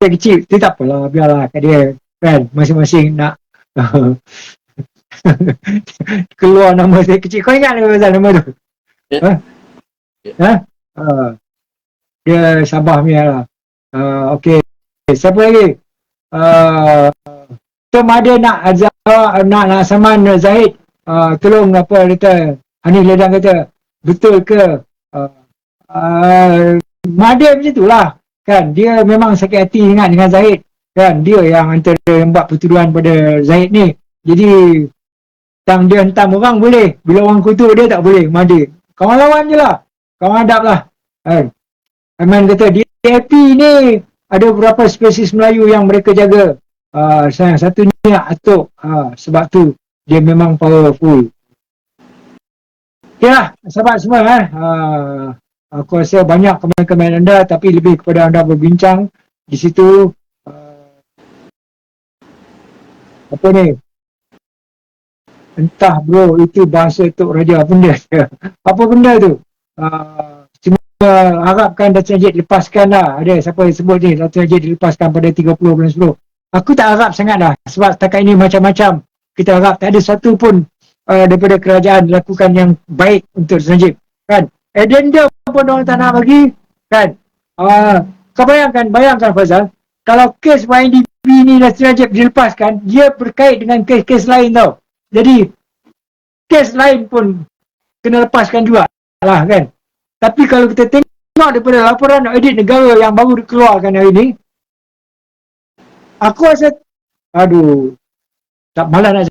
Saya kecil tu tak apalah, biarlah kat dia kan, masing-masing nak keluar nama saya kecil. Kau ingat ke pasal nama tu? Ha? Ha? Dia Sabah punya lah. Okey. Siapa lagi? Tom ada nak nak saman Zahid. Tolong apa kata Hanif Ledang kata betul ke? Mada macam tu lah kan, dia memang sakit hati ingat dengan Zahid kan, dia yang antara yang buat pertuduhan pada Zahid ni. Jadi dia hentam orang boleh, bila orang kutuk dia tak boleh. Mada kawan lawan je lah, kawan adab lah kan. Aiman kata DAP ni ada beberapa spesies Melayu yang mereka jaga. Satunya atuk, sebab tu dia memang powerful. Ya, sahabat semua aku rasa banyak komen-komen anda, tapi lebih kepada anda berbincang di situ. Apa ni? Entah bro, itu bahasa Tok Raja benda. Apa benda tu? Cuma harapkan Datuk Najib lepaskan lah. Ada siapa yang sebut ni, Datuk Najib dilepaskan pada 30 bulan 10. Aku tak harap sangat lah, sebab setakat ini macam-macam kita harap. Tak ada satu pun daripada kerajaan lakukan yang baik untuk Datuk Najib kan. Addendum pun orang tak nak bagi kan. Kau bayangkan Fazal, kalau kes YNDP ni Datuk Najib dilepaskan, dia berkait dengan kes-kes lain tau. Jadi kes lain pun kena lepaskan juga lah kan. Tapi kalau kita tengok daripada laporan audit negara yang baru dikeluarkan hari ni, aku rasa tak malas nak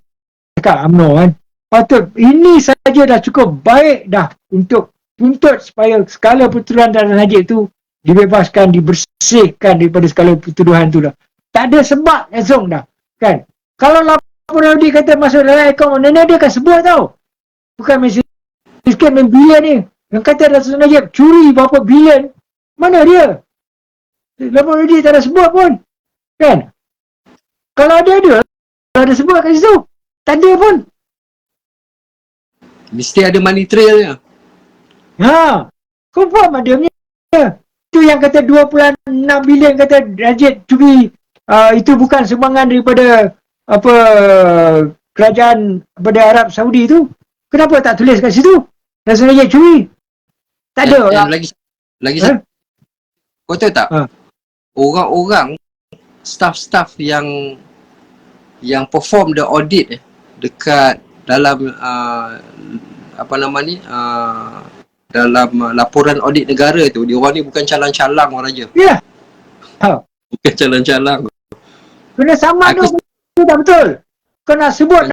cakap UMNO kan. Patut ini saja dah cukup baik dah untuk tuntut supaya skala pertuduhan Datuk Najib tu dibebaskan, dibersihkan daripada skala pertuduhan tu dah. Tak ada sebab langsung dah kan. Kalau laporan audit kata masuk dalam akaun mana, dia akan sebut tau. Bukan miskin bilion ni. Yang kata Datuk Najib curi berapa bilion, mana dia? Laporan audit tak ada sebut pun kan. Kalau ada sebut kat situ. Tak ada pun. Mesti ada money trailnya. Confirm ada punya. Tu yang kata 2.6 bilion kata Najib curi, itu bukan sumbangan daripada apa kerajaan pada Arab Saudi tu. Kenapa tak tulis kat situ? Datuk Najib curi. Tak ada. Lagi kau tahu tak? Orang-orang staff yang perform the audit dekat dalam dalam laporan audit negara tu, dia orang ni bukan calang-calang orang je. Ya. Bukan calang-calang. Kena sama tu tak betul. Kau nak sebut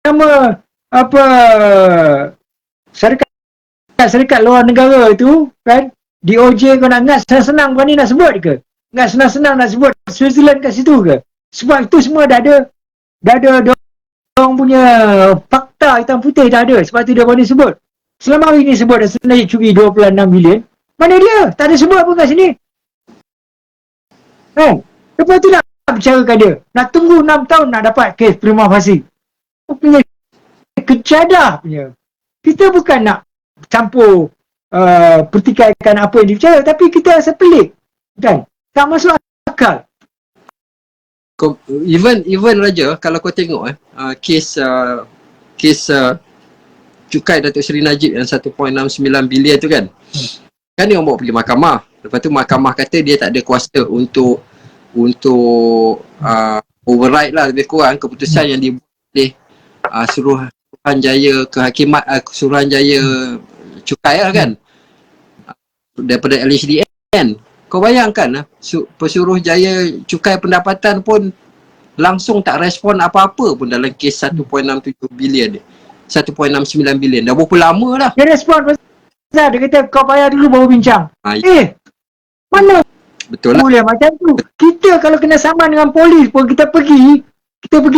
nama apa syarikat luar negara tu kan, DOJ, kau nak senang-senang kau ni nak sebut ke? Nak senang-senang nak sebut Switzerland kat situ ke? Sebab itu semua dah ada orang punya fakta hitam putih dah ada. Sebab tu dia berani sebut. Selama hari ni sebut Datuk Najib curi 2.6 bilion. Mana dia? Tak ada sebut pun kat sini. Kan? Lepas tu nak bicarakan dia. Nak tunggu 6 tahun nak dapat kes prima facie. Punya kejadah punya. Kita bukan nak campur pertikaikan apa yang dibicara, tapi kita rasa pelik. Kan? Tak masuk akal. Even Raja, kalau kau tengok kes cukai Datuk Seri Najib yang 1.69 bilion tu kan, kan dia orang bawa pergi mahkamah. Lepas tu mahkamah kata dia tak ada kuasa untuk override lah lebih kurang keputusan yang dibuat oleh Suruhanjaya Kehakiman, Suruhanjaya Cukai lah kan, daripada LHDN. Kau bayangkan Pesuruhjaya Cukai Pendapatan pun langsung tak respon apa-apa pun dalam kes 1.67 bilion ni. 1.69 bilion. Dah berapa lama dah. Dia respon pasal dia kata kau bayar dulu baru bincang. Mana betul lah. boleh macam tu. Kita kalau kena saman dengan polis pun kita pergi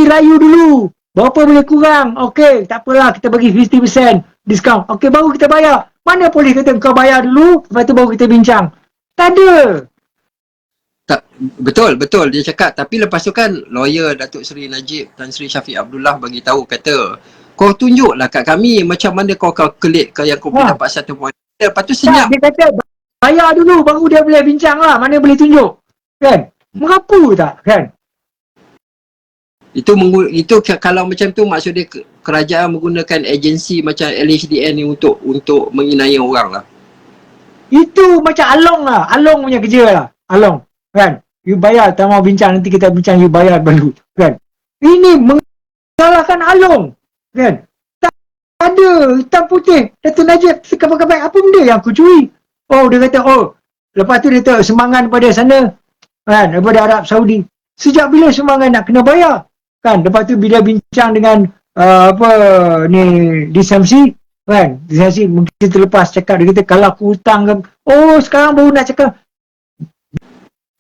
rayu dulu. Berapa boleh kurang? Okey, tak apalah, kita bagi 50% diskaun. Okey, baru kita bayar. Mana polis kata kau bayar dulu, lepas tu baru kita bincang. Tak ada. Betul dia cakap, tapi lepas tu kan lawyer Datuk Seri Najib Tan Sri Syafiq Abdullah bagi tahu, kata kau tunjuklah kat kami macam mana kau calculate yang kau boleh dapat 1 point. Lepas tu Tak, senyap. dia kata bayar dulu baru dia boleh bincang lah, mana boleh tunjuk. Kan? Mengapu tak? Kan? Itu kalau macam tu maksud dia kerajaan menggunakan agensi macam LHDN ni untuk menginai orang lah. Itu macam Along lah. Along punya kerja lah. Along. Kan? You bayar, tak mau bincang, nanti kita bincang, you bayar baru. Kan? Ini mengalahkan Along. Kan? Tak ada hitam putih. Datuk Najib sekabar-kabar, apa benda yang aku curi? Oh, dia kata, oh. Lepas tu dia tahu semangat pada sana. Kan? Daripada Arab Saudi. Sejak bila semangat nak kena bayar? Kan? Lepas tu bila bincang dengan DSMC. Kan? DSMC mungkin terlepas cakap, dia kata kalau aku hutang kan. Oh, sekarang baru nak cakap.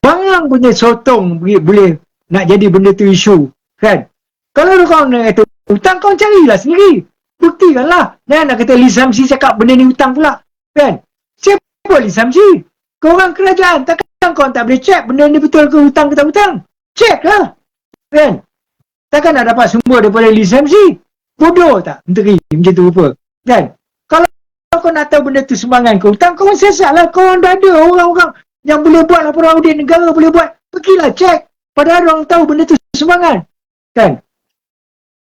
Bangang punya sotong boleh nak jadi benda tu isu. Kan? Kalau kau nak kata hutang, kau carilah sendiri. Buktikanlah. Dan nak kata DSMC cakap benda ni hutang pula. Kan? Siapa DSMC? Kau orang kerajaan. Takkan kau tak boleh check benda ni betul ke hutang ke tak hutang? Check lah. Kan? Takkan nak dapat sumber daripada DSMC? Bodoh tak menteri macam tu rupa? Kan? Kalau kau nak tahu benda tu sumbangan ke hutang, kau siasat lah. Kau orang dah ada orang-orang yang boleh buat laporan audit negara, boleh buat. Pergilah check. Padahal orang tahu benda tu sumbangan. Kan?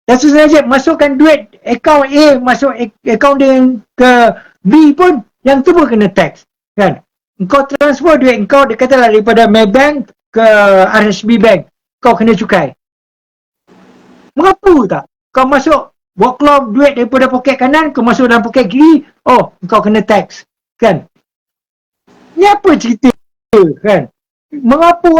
Dan sebenarnya masukkan duit akaun A, masuk akaun dia ke B pun, yang tu pun kena tax. Kan? Kau transfer duit kau, dia katalah daripada Maybank ke RHB Bank, kau kena cukai. Mengapu tak? Kau masuk, buat keluar duit daripada poket kanan, kau masuk dalam poket kiri, oh, kau kena tax. Kan? Ni apa cerita? Kan? Mengapu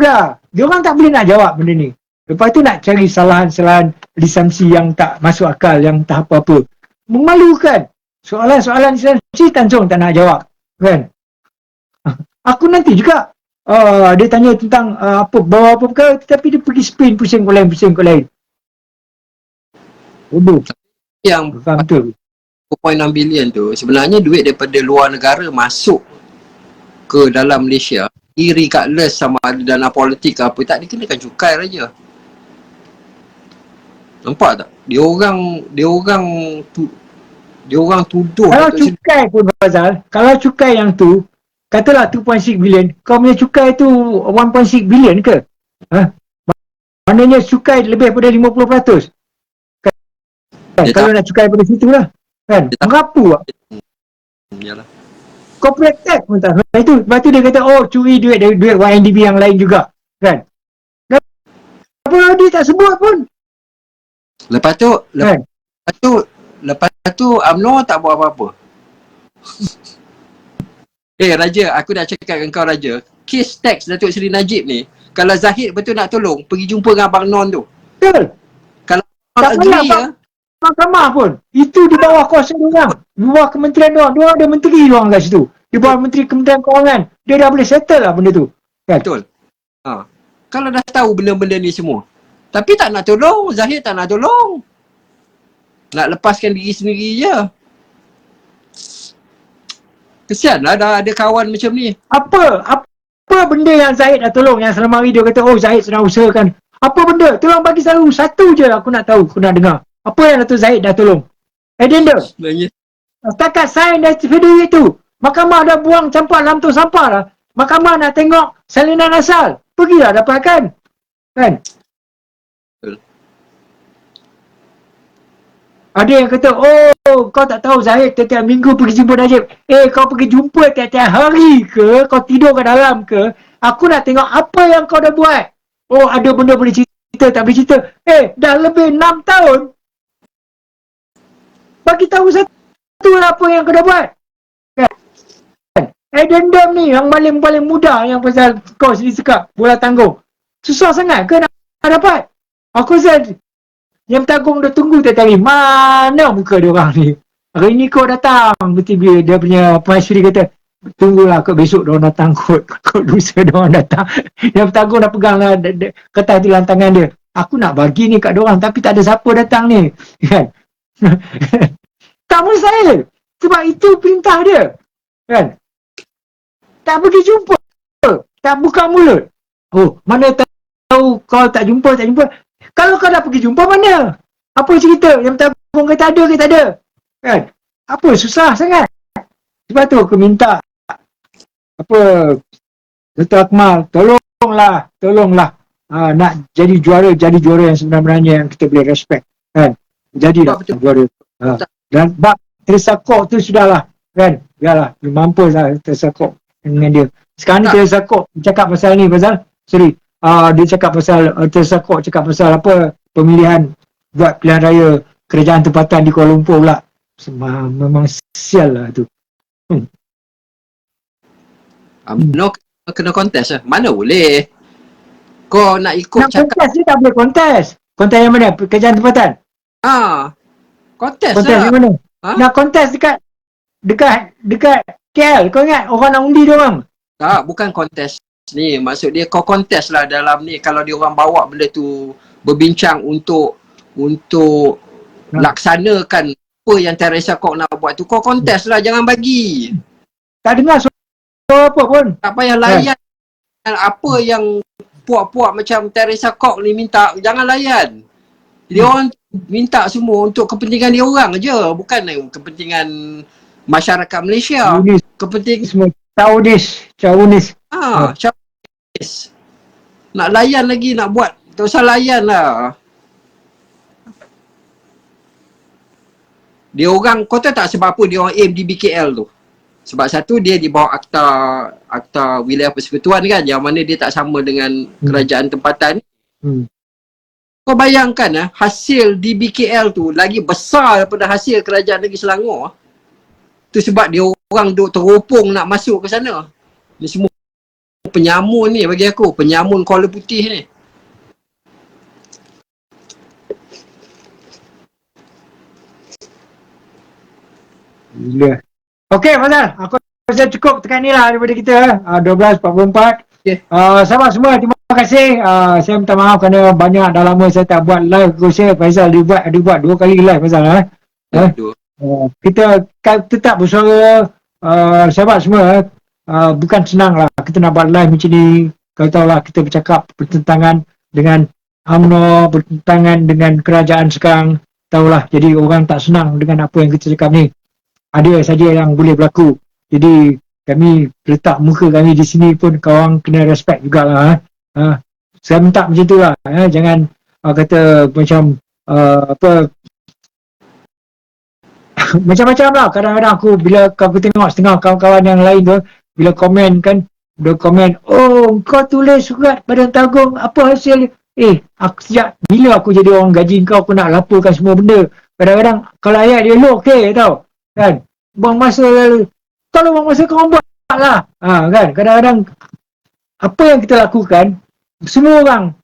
dah. Dia orang tak boleh nak jawab benda ni. Lepas tu nak cari kesalahan-kesalahan lisensi yang tak masuk akal, yang tak apa-apa. Memalukan. Soalan-soalan lisensi Tanjung tak nak jawab. Kan? Aku nanti juga dia tanya tentang bawa apa perkara, tetapi dia pergi spin pusing ke lain. Bodoh. Yang betul. 2.6 bilion tu sebenarnya duit daripada luar negara masuk ke dalam Malaysia, regardless sama ada dana politik ke apa, tak dikenakan cukai raja. Nampak tak? Dia orang tuduh. Kalau cukai pun Fazal, kalau cukai yang tu, katalah 2.6 bilion, kau punya cukai tu 1.6 bilion ke? Ha? Maknanya cukai lebih daripada 50%. Kan? Kalau nak cukai pada situ lah. Kan? Mengapu lah. Yalah. Corporate tax pun tak. Lepas tu dia kata, oh curi duit dari duit YNDB yang lain juga. Kan? Apa dia tak sebut pun. Lepas tu UMNO tak buat apa-apa. Raja, aku dah cakap dengan kau Raja, kes tax Datuk Seri Najib ni, kalau Zahid betul nak tolong, pergi jumpa dengan Abang Non tu. Betul. Kalau tak agree ya, mahkamah pun. Itu di bawah kuasa diorang. Di bawah kementerian diorang. Diorang ada menteri diorang kat situ. Di bawah Menteri Kementerian Kewangan. Dia dah boleh settle lah benda tu. Kan? betul. Kalau dah tahu benda-benda ni semua. Tapi tak nak tolong, Zahid tak nak tolong. Nak lepaskan diri sendiri je. Kesian lah dah ada kawan macam ni. Apa benda yang Zahid dah tolong, yang selama hari dia kata, oh Zahid sedang usahakan. Apa benda? Tolong bagi selalu satu je aku nak tahu, aku nak dengar. Apa yang Datuk Zahid dah tolong? Addenda. Sebenarnya. Setakat sign dan video itu, mahkamah dah buang campak dalam tong sampah lah. Mahkamah nak tengok salinan asal. Pergilah dapatkan. Kan? Ada yang kata, oh kau tak tahu Zahid tiap-tiap minggu pergi jumpa Najib. Kau pergi jumpa tiap-tiap hari ke? Kau tidur kat dalam ke? Aku nak tengok apa yang kau dah buat. Oh ada benda boleh cerita, tak boleh cerita. Dah lebih 6 tahun. Bagi tahu satu apa yang kau dah buat. Kan? Addendum ni yang paling mudah, yang pasal kau sendiri cakap bola tanggung. Susah sangat ke nak dapat? Aku rasa yang bertanggung dah tunggu tiap hari. Mana muka dia orang ni? Hari ni kau datang. Tiba-tiba dia punya pengasuri kata, tunggulah kau besok dia orang datang kot. Kau lusa dia orang datang. Yang bertanggung dah pegang lah kertas tu dalam tangan dia. Aku nak bagi ni kat dia orang tapi tak ada siapa datang ni. Kan? Tak mustahil. Sebab itu perintah dia. Kan? Tak pergi jumpa. tak buka mulut. Oh, mana tahu kau tak jumpa. Kalau kau dah pergi jumpa mana? Apa cerita? Yang tabung kata ada ke tak ada? Kan? Apa susah sangat. Sebab tu aku minta apa Dr. Akmal, tolonglah nak jadi juara yang sebenarnya yang kita boleh respect, kan? Jadilah juara. Dan bab Teresa Kok tu sudahlah, kan? Biarlah, mampus lah Teresa Kok dengan dia. Sekarang ni Teresa Kok cakap pasal ni, dia cakap pasal Teresa Kok cakap pasal apa, pemilihan buat pilihan raya kerajaan tempatan di Kuala Lumpur pula. Memang sial lah tu. No, kena kontes lah. Mana boleh. Kau nak ikut Nak cakap. kontes ni tak boleh kontes. Kontes yang mana? Kerajaan tempatan? Kontes Kontes lah. yang mana? Ha? Nak kontes dekat KL. Kau ingat orang nak undi dia orang? Tak, bukan kontes ni. Maksud dia kau kontes lah dalam ni. Kalau dia orang bawa benda tu berbincang untuk laksanakan apa yang Teresa Kok nak buat tu. Kau kontes lah, jangan bagi. Tak dengar suara apa pun. Tak payah layan apa yang puak-puak macam Teresa Kok ni minta. Jangan layan. Dia orang minta semua untuk kepentingan dia orang je. Bukan kepentingan masyarakat Malaysia. Kepentingan Semua Caudish. Caudish. Nak layan lagi, nak buat. Tak usah layan lah. Dia orang, kau tahu tak sebab apa dia orang aim di BKL tu? Sebab satu, dia di bawah akta wilayah persekutuan kan, yang mana dia tak sama dengan kerajaan tempatan. Kau bayangkan hasil di BKL tu lagi besar daripada hasil kerajaan negeri Selangor. Tu sebab dia orang duk teropong nak masuk ke sana. Ni semua penyamun ni bagi aku, penyamun Kuala Putih ni. Gila. Okey, Fazal. Aku rasa cukup tekan ni lah daripada kita. 12.44. Okay. Sahabat semua, terima kasih. Saya minta maaf kerana banyak dah lama saya tak buat live. Saya Faizal dia buat 2 kali live, Fazal. Kita tetap bersuara. Sahabat semua, bukan senang lah kita nak buat live macam ni. Kau tahulah kita bercakap bertentangan dengan UMNO, bertentangan dengan kerajaan sekarang. Tahulah, jadi orang tak senang dengan apa yang kita cakap ni. Ada saja yang boleh berlaku. Jadi kami letak muka kami di sini pun korang kena respect jugalah. Saya minta macam tu lah. Jangan kata macam apa macam-macam lah. Kadang-kadang bila aku tengok setengah kawan-kawan yang lain tu, bila komen kan, dia komen, oh kau tulis surat Badan Tagung, apa hasil? Sejak bila aku jadi orang gaji kau, aku nak laporkan semua benda. Kadang-kadang kalau ayat dia lo okey tau. Kan? Buang masa lalu. Kalau buang masa kau buat lah. Kan? Kadang-kadang apa yang kita lakukan, semua orang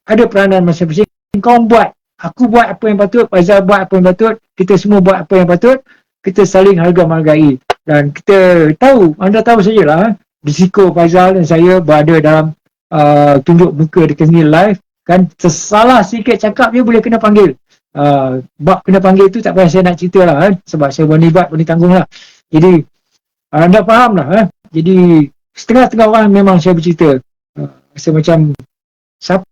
ada peranan masing-masing. Kau buat, aku buat apa yang patut, Faizal buat apa yang patut, kita semua buat apa yang patut, kita saling harga-menghargai. Dan kita tahu, anda tahu sajalah, risiko Faizal dan saya berada dalam tunjuk muka dekat sini live, kan, tersalah sikit cakap dia boleh kena panggil. Bab kena panggil tu tak payah saya nak cerita lah, sebab saya bernibat, bertanggung lah. Jadi anda faham lah. Jadi setengah-setengah orang memang saya bercerita, rasa macam siapa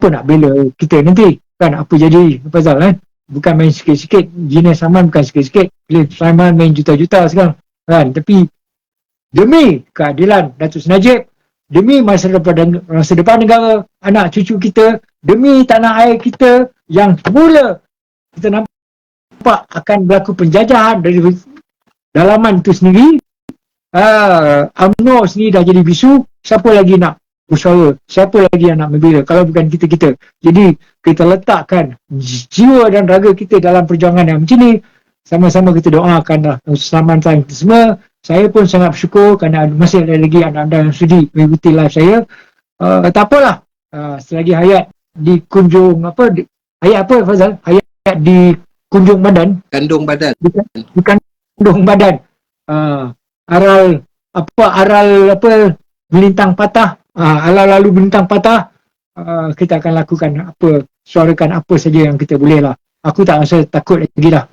nak bela kita nanti, kan, apa jadi Fazal, bukan main sikit-sikit. Gina Saman bukan sikit-sikit, Cliff Simon main juta-juta sekarang, kan. Tapi demi keadilan Datuk Najib, demi masa depan negara, anak cucu kita, demi tanah air kita yang semula kita nampak akan berlaku penjajahan dari dalaman itu sendiri. UMNO sendiri dah jadi bisu, siapa lagi nak bersuara, siapa lagi yang nak membela kalau bukan kita-kita. Jadi kita letakkan jiwa dan raga kita dalam perjuangan yang macam ni. Sama-sama kita doakanlah keselamatan kita semua. Saya pun sangat bersyukur kerana masih ada lagi anda-anda yang sudi mengikuti live saya. Tak apalah, selagi hayat di kunjung hayat apa Fazal? Hayat di kunjung badan, Kandung badan. bukan kandung badan. Aral melintang patah, aral lalu melintang patah, kita akan lakukan suarakan apa saja yang kita boleh lah. Aku tak rasa takut lagi dah.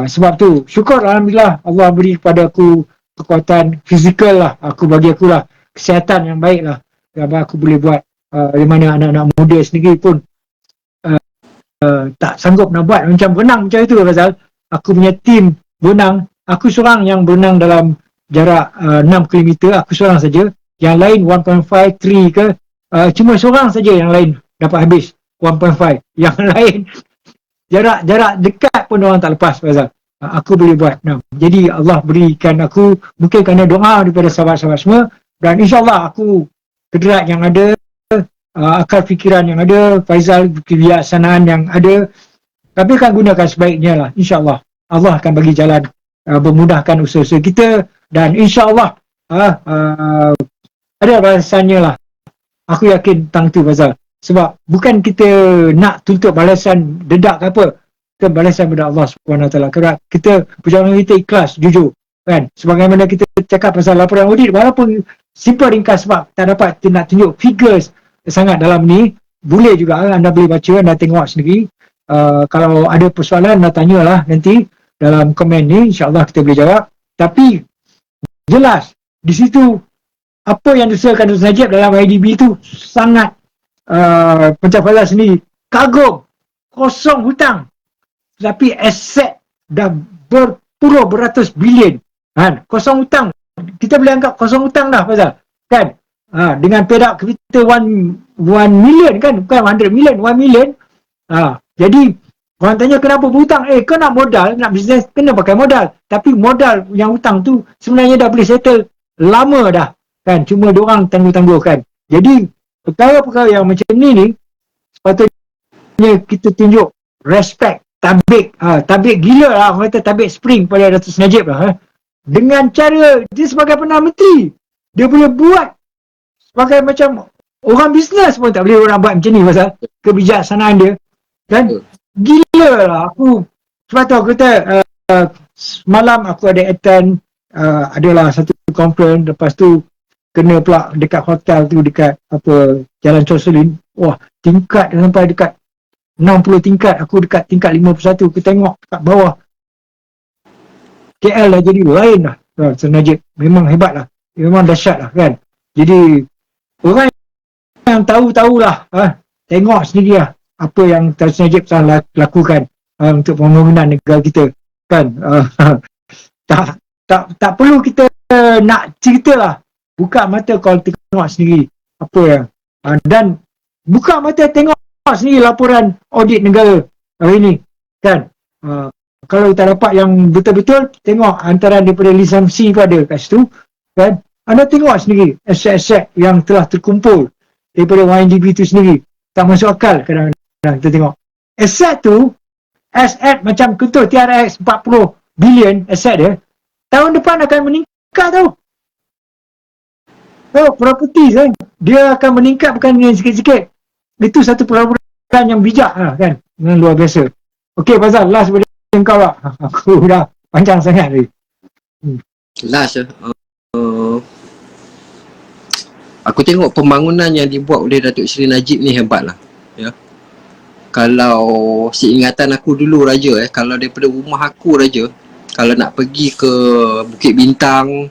Sebab tu syukur alhamdulillah Allah beri kepada aku kekuatan fizikal lah, bagi aku lah. kesihatan yang baik lah. Apa aku boleh buat, di mana anak-anak muda sendiri pun tak sanggup nak buat macam berenang macam itu, pasal aku punya tim berenang, aku seorang yang berenang dalam jarak 6 km, aku seorang saja. Yang lain 1.5, 3 ke, cuma seorang saja yang lain dapat habis 1.5. Yang lain jarak dekat pun orang tak lepas, pasal aku boleh buat 6. Jadi Allah berikan aku, mungkin kerana doa daripada sahabat-sahabat semua, dan insyaAllah aku kederat yang ada, akal fikiran yang ada, Faizal kebijaksanaan yang ada, tapi akan gunakan sebaiknya lah. InsyaAllah Allah akan bagi jalan, memudahkan usaha-usaha kita, dan insyaAllah ada balasannya lah. Aku yakin tentang tu, Faizal. Sebab bukan kita nak tuntut balasan dedak ke apa, kita balasan pada Allah SWT. Kerana kita, perjalanan kita ikhlas, jujur kan. Sebagaimana kita cakap pasal laporan audit, walaupun simple ringkas, sebab tak dapat nak tunjuk figures sangat dalam ni, boleh juga anda boleh baca, anda tengok sendiri. Kalau ada persoalan, anda tanyalah nanti dalam komen ni, insyaAllah kita boleh jawab. Tapi jelas di situ apa yang disediakan Dr. Najib dalam IDB tu sangat pencapaian sendiri kagum, kosong hutang tapi aset dah beratus bilion kan. Kosong hutang, kita boleh anggap kosong hutang dah, pasal kan, dengan perak kita 1 million kan, bukan 100 million, 1 million. Jadi orang tanya kenapa berhutang, kau nak modal, nak bisnes kena pakai modal, tapi modal yang hutang tu sebenarnya dah boleh settle lama dah kan, cuma diorang tangguh-tangguhkan. Jadi perkara-perkara yang macam ni sepatutnya kita tunjuk respect, tabik gila lah, orang kata tabik spring pada Datuk Najib lah. Dengan cara dia sebagai Perdana Menteri, dia boleh buat sebagai macam orang bisnes pun tak boleh orang buat macam ni, pasal kebijaksanaan dia kan. Gila lah aku. Sebab tu aku kata semalam aku ada attend adalah satu conference, lepas tu kena pula dekat hotel tu, dekat apa Jalan Choselin. Wah, tingkat sampai dekat 60 tingkat, aku dekat tingkat 51. Aku tengok kat bawah, KL dah jadi lain lah. Dr. Najib memang hebat lah, memang dahsyat lah kan. Jadi orang yang tahu-tahulah, tengok sendiri lah apa yang Dr. Najib telah lakukan untuk pembangunan negara kita kan. Tak perlu kita nak cerita lah, buka mata kau tengok sendiri apa yang dan buka mata tengok sendiri laporan audit negara hari ni kan. Kalau tak dapat yang betul-betul, tengok antara daripada lisan C tu ada kat situ kan. Anda tengok sendiri aset-aset yang telah terkumpul daripada YNDB tu sendiri. Tak masuk akal kadang-kadang kita tengok aset tu, aset macam contoh TRX 40 bilion aset dia, tahun depan akan meningkat tau. Property kan, dia akan meningkat bukan dengan sikit-sikit. Itu satu peraturan yang bijak lah kan, yang luar biasa. Okey Fazal, last pada kau lah. Aku dah panjang sangat ni. Last aku tengok pembangunan yang dibuat oleh Datuk Seri Najib ni hebat lah ya. Kalau seingatan aku dulu Raja, kalau daripada rumah aku Raja, kalau nak pergi ke Bukit Bintang,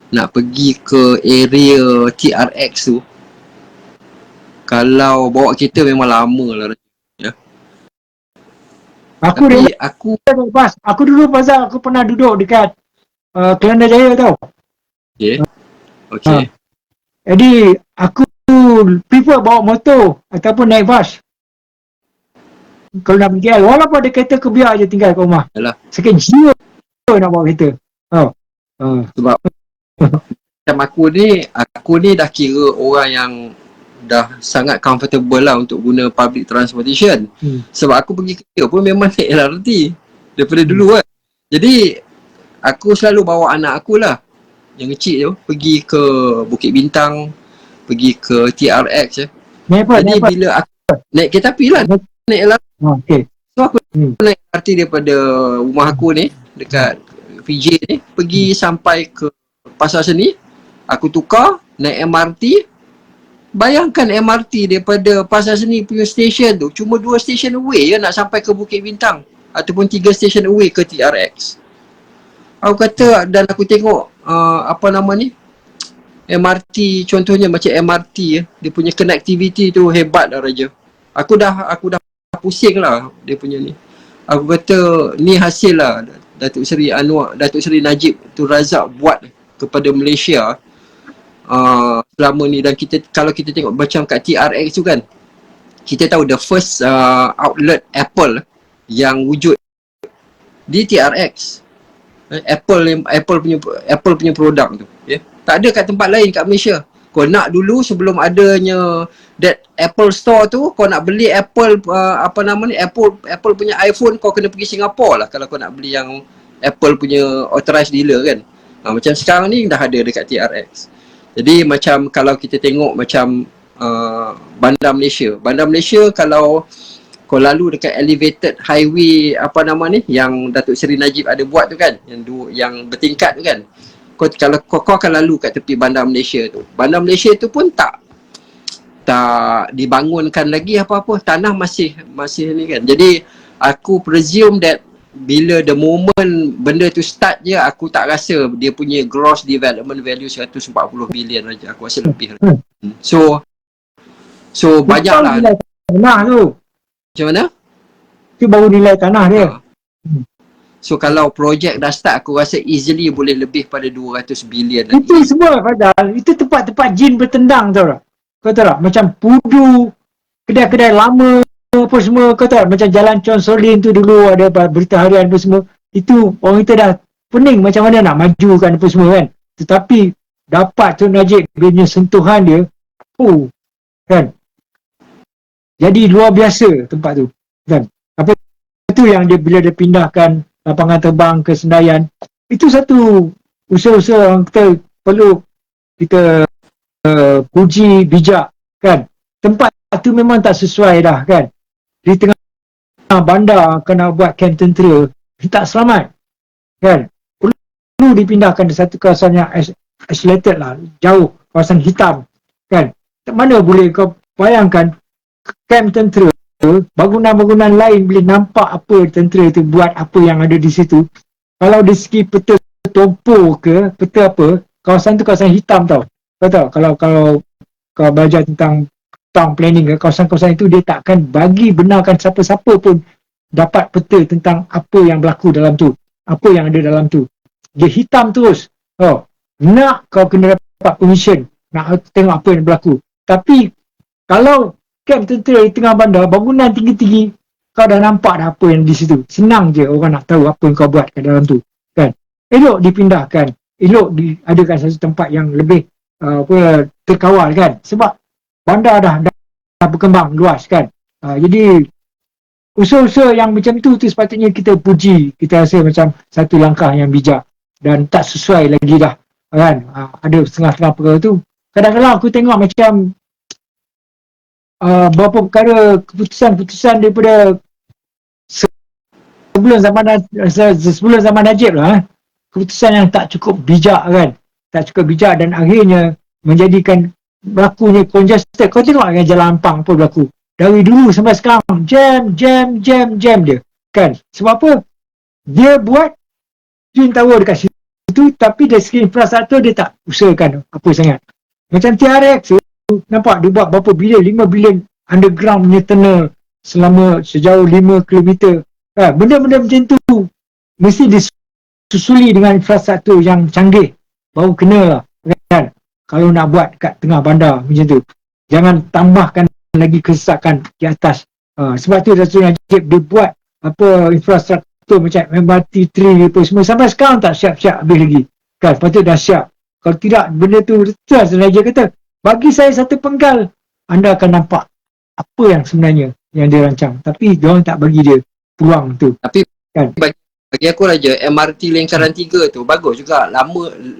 nak pergi ke area TRX tu, kalau bawa kereta memang lama lah ya. Aku dulu pasal aku pernah duduk dekat Kelana Jaya tau. Okay. Jadi aku prefer bawa motor ataupun naik bas kalau nak pergi KL, walaupun ada kereta ke biar je tinggal kat rumah. Yalah. Sakit jiwa nak bawa kereta. Sebab macam aku ni dah kira orang yang dah sangat comfortable lah untuk guna public transportation. Sebab aku pergi kerja pun memang naik LRT daripada dulu kan. Jadi aku selalu bawa anak aku lah yang kecil tu pergi ke Bukit Bintang, pergi ke TRX Jadi bila aku naik kereta api lah, naik LRT. So aku naik LRT daripada rumah aku ni dekat PJ ni, pergi sampai ke Pasar Seni, aku tukar naik MRT. Bayangkan MRT daripada Pasar Seni punya station tu cuma 2 station away je nak sampai ke Bukit Bintang, ataupun 3 station away ke TRX. Aku kata, dan aku tengok MRT contohnya macam MRT dia punya connectivity tu hebat lah Raja. Aku dah pusing lah dia punya ni. Aku kata ni hasil lah Datuk Seri Najib Tun Razak buat kepada Malaysia selama ni. Dan kalau kita tengok macam kat TRX tu kan, kita tahu the first outlet Apple yang wujud di TRX. Apple punya produk tu, ya. Tak ada kat tempat lain kat Malaysia. Kau nak dulu sebelum adanya that Apple Store tu, kau nak beli Apple Apple punya iPhone, kau kena pergi Singapura lah kalau kau nak beli yang Apple punya authorized dealer kan. Macam sekarang ni dah ada dekat TRX. Jadi macam kalau kita tengok macam Bandar Malaysia kalau kau lalu dekat elevated highway yang Datuk Seri Najib ada buat tu kan, yang bertingkat tu kan, kalau kau akan lalu kat tepi Bandar Malaysia tu pun tak dibangunkan lagi apa-apa, tanah masih ni kan. Jadi aku presume that bila the moment benda tu start je, aku tak rasa dia punya gross development value 140 bilion aja. Aku rasa lebih. So banyaklah. Tanah tu. Macam mana? Itu baru nilai tanah dia. So kalau projek dah start, aku rasa easily boleh lebih pada 200 bilion lagi. Itu semua padahal itu tempat-tempat jin bertendang, tahu tak? Kau tahu tak? Macam Pudu, kedai-kedai lama apa semua, kau tahu tak? Macam Jalan Chon Solin tu dulu ada berita harian apa semua. Itu orang kita dah pening macam mana nak majukan apa semua kan. Tetapi dapat Tun Najib dia punya sentuhan dia, kan. Jadi luar biasa tempat tu kan. Apa itu yang bila dia pindahkan lapangan terbang ke Senayan, itu satu usaha-usaha yang kita perlu kita puji bijak kan. Tempat tu memang tak sesuai dah kan. Di tengah bandar kena buat kamp tentera, tak selamat kan. Perlu dipindahkan di satu kawasan yang isolated lah, jauh, kawasan hitam kan. Mana boleh kau bayangkan kamp tentera, bangunan-bangunan lain boleh nampak apa tentera itu buat, apa yang ada di situ. Kalau dari segi peta topo ke peta apa, kawasan tu kawasan hitam tau. Kau tahu kalau kau belajar tentang town planning ke, kawasan-kawasan itu dia takkan bagi benarkan siapa-siapa pun dapat peta tentang apa yang berlaku dalam tu, apa yang ada dalam tu. Dia hitam terus. Nak kau kena dapat permission nak tengok apa yang berlaku. Tapi kalau kamp tentera di tengah bandar, bangunan tinggi-tinggi, kau dah nampak dah apa yang di situ. Senang je orang nak tahu apa yang kau buat kat dalam tu kan. Elok dipindahkan, elok diadakan satu tempat yang lebih terkawal kan. Sebab bandar dah berkembang luas kan. Jadi usaha-usaha yang macam tu sepatutnya kita puji. Kita rasa macam satu langkah yang bijak dan tak sesuai lagi dah kan. Ada setengah-setengah perkara tu. Kadang-kadang aku tengok macam beberapa perkara keputusan daripada sebelum zaman Najib lah, keputusan yang tak cukup bijak kan, tak cukup bijak dan akhirnya menjadikan berlakunya congested. Kau tengok dengan Jalan Ampang apa berlaku dari dulu sampai sekarang, jam dia kan. Sebab apa? Dia buat Twin Tower dekat situ, tapi dari segi infrastruktur dia tak usahakan apa sangat. Macam TRX nampak dia buat berapa bilion, 5 bilion underground punya tunnel sejauh 5 km. Benda-benda macam tu mesti disusuli dengan infrastruktur yang canggih, baru kena lah kan. Kalau nak buat kat tengah bandar macam tu, jangan tambahkan lagi kesesakan di atas. Sebab tu Datuk Najib dia buat infrastruktur macam MRT3 apa semua sampai sekarang tak siap-siap habis lagi kan. Patut dah siap. Kalau tidak, benda tu Datuk Najib kata, bagi saya satu penggal, anda akan nampak apa yang sebenarnya yang dia rancang. Tapi diorang tak bagi dia peluang tu. Tapi kan? Bagi aku Raja, MRT lingkaran 3 tu bagus juga.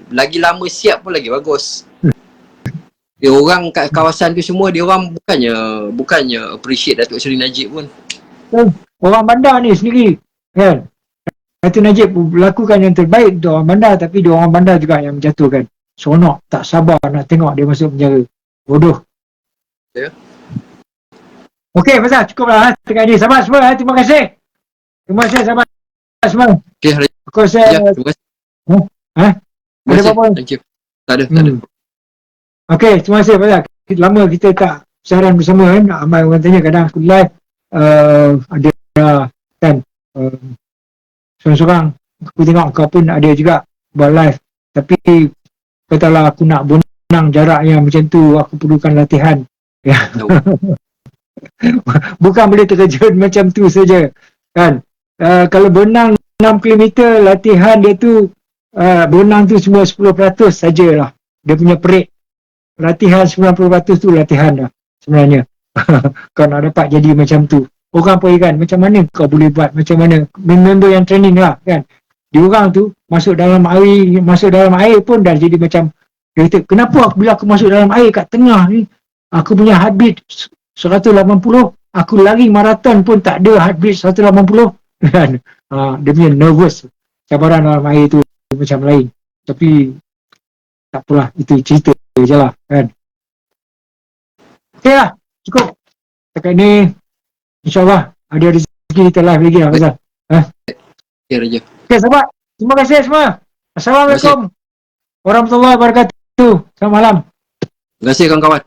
Lagi lama siap pun lagi bagus. Dia orang kat kawasan tu semua, dia orang bukannya appreciate Datuk Seri Najib pun. Orang bandar ni sendiri kan. Datuk Najib lakukan yang terbaik untuk orang bandar, tapi dia orang bandar juga yang menjatuhkan. Sonok, tak sabar nak tengok dia masuk penjara. Bodoh. Ya. Okey, Fazal, cukup lah tengah ni. Sahabat semua, terima kasih. Terima kasih sahabat semua. Okey, Raja. Aku rasa Terima kasih. ada apa-apa? Thank you. Tak ada. Okey, terima kasih Fazal. Lama kita tak siaran bersama kan. Ramai orang tanya kadang aku live ada kan seorang-seorang aku tengok kau pun ada juga buat live. Tapi katalah aku nak benang jarak yang macam tu aku perlukan latihan. Ya. No. Bukan boleh terkejut macam tu saja kan. Kalau benang 6 km latihan dia tu benang tu semua 10% sajalah. Dia punya perik. Latihan 90% tu latihan dah sebenarnya. Kau nak dapat jadi macam tu. Orang pun kan macam mana kau boleh buat, macam mana member yang training lah kan. Diorang tu masuk dalam air pun dah jadi macam dia kata, kenapa bila aku masuk dalam air kat tengah ni aku punya heartbeat 180, aku lari maraton pun tak ada heartbeat 180 kan. Dia punya nervous cabaran dalam air tu macam lain. Tapi tak apalah, itu cerita je lah kan. Okey lah, cukup setakat ni. InsyaAllah ada rezeki kita live lagi lah Fazal. Okay, Raja. Okey sahabat, terima kasih semua. Assalamualaikum warahmatullahi wabarakatuh. Selamat malam. Terima kasih kawan-kawan.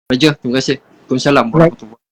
Raja, terima kasih. Waalaikumsalam warahmatullahi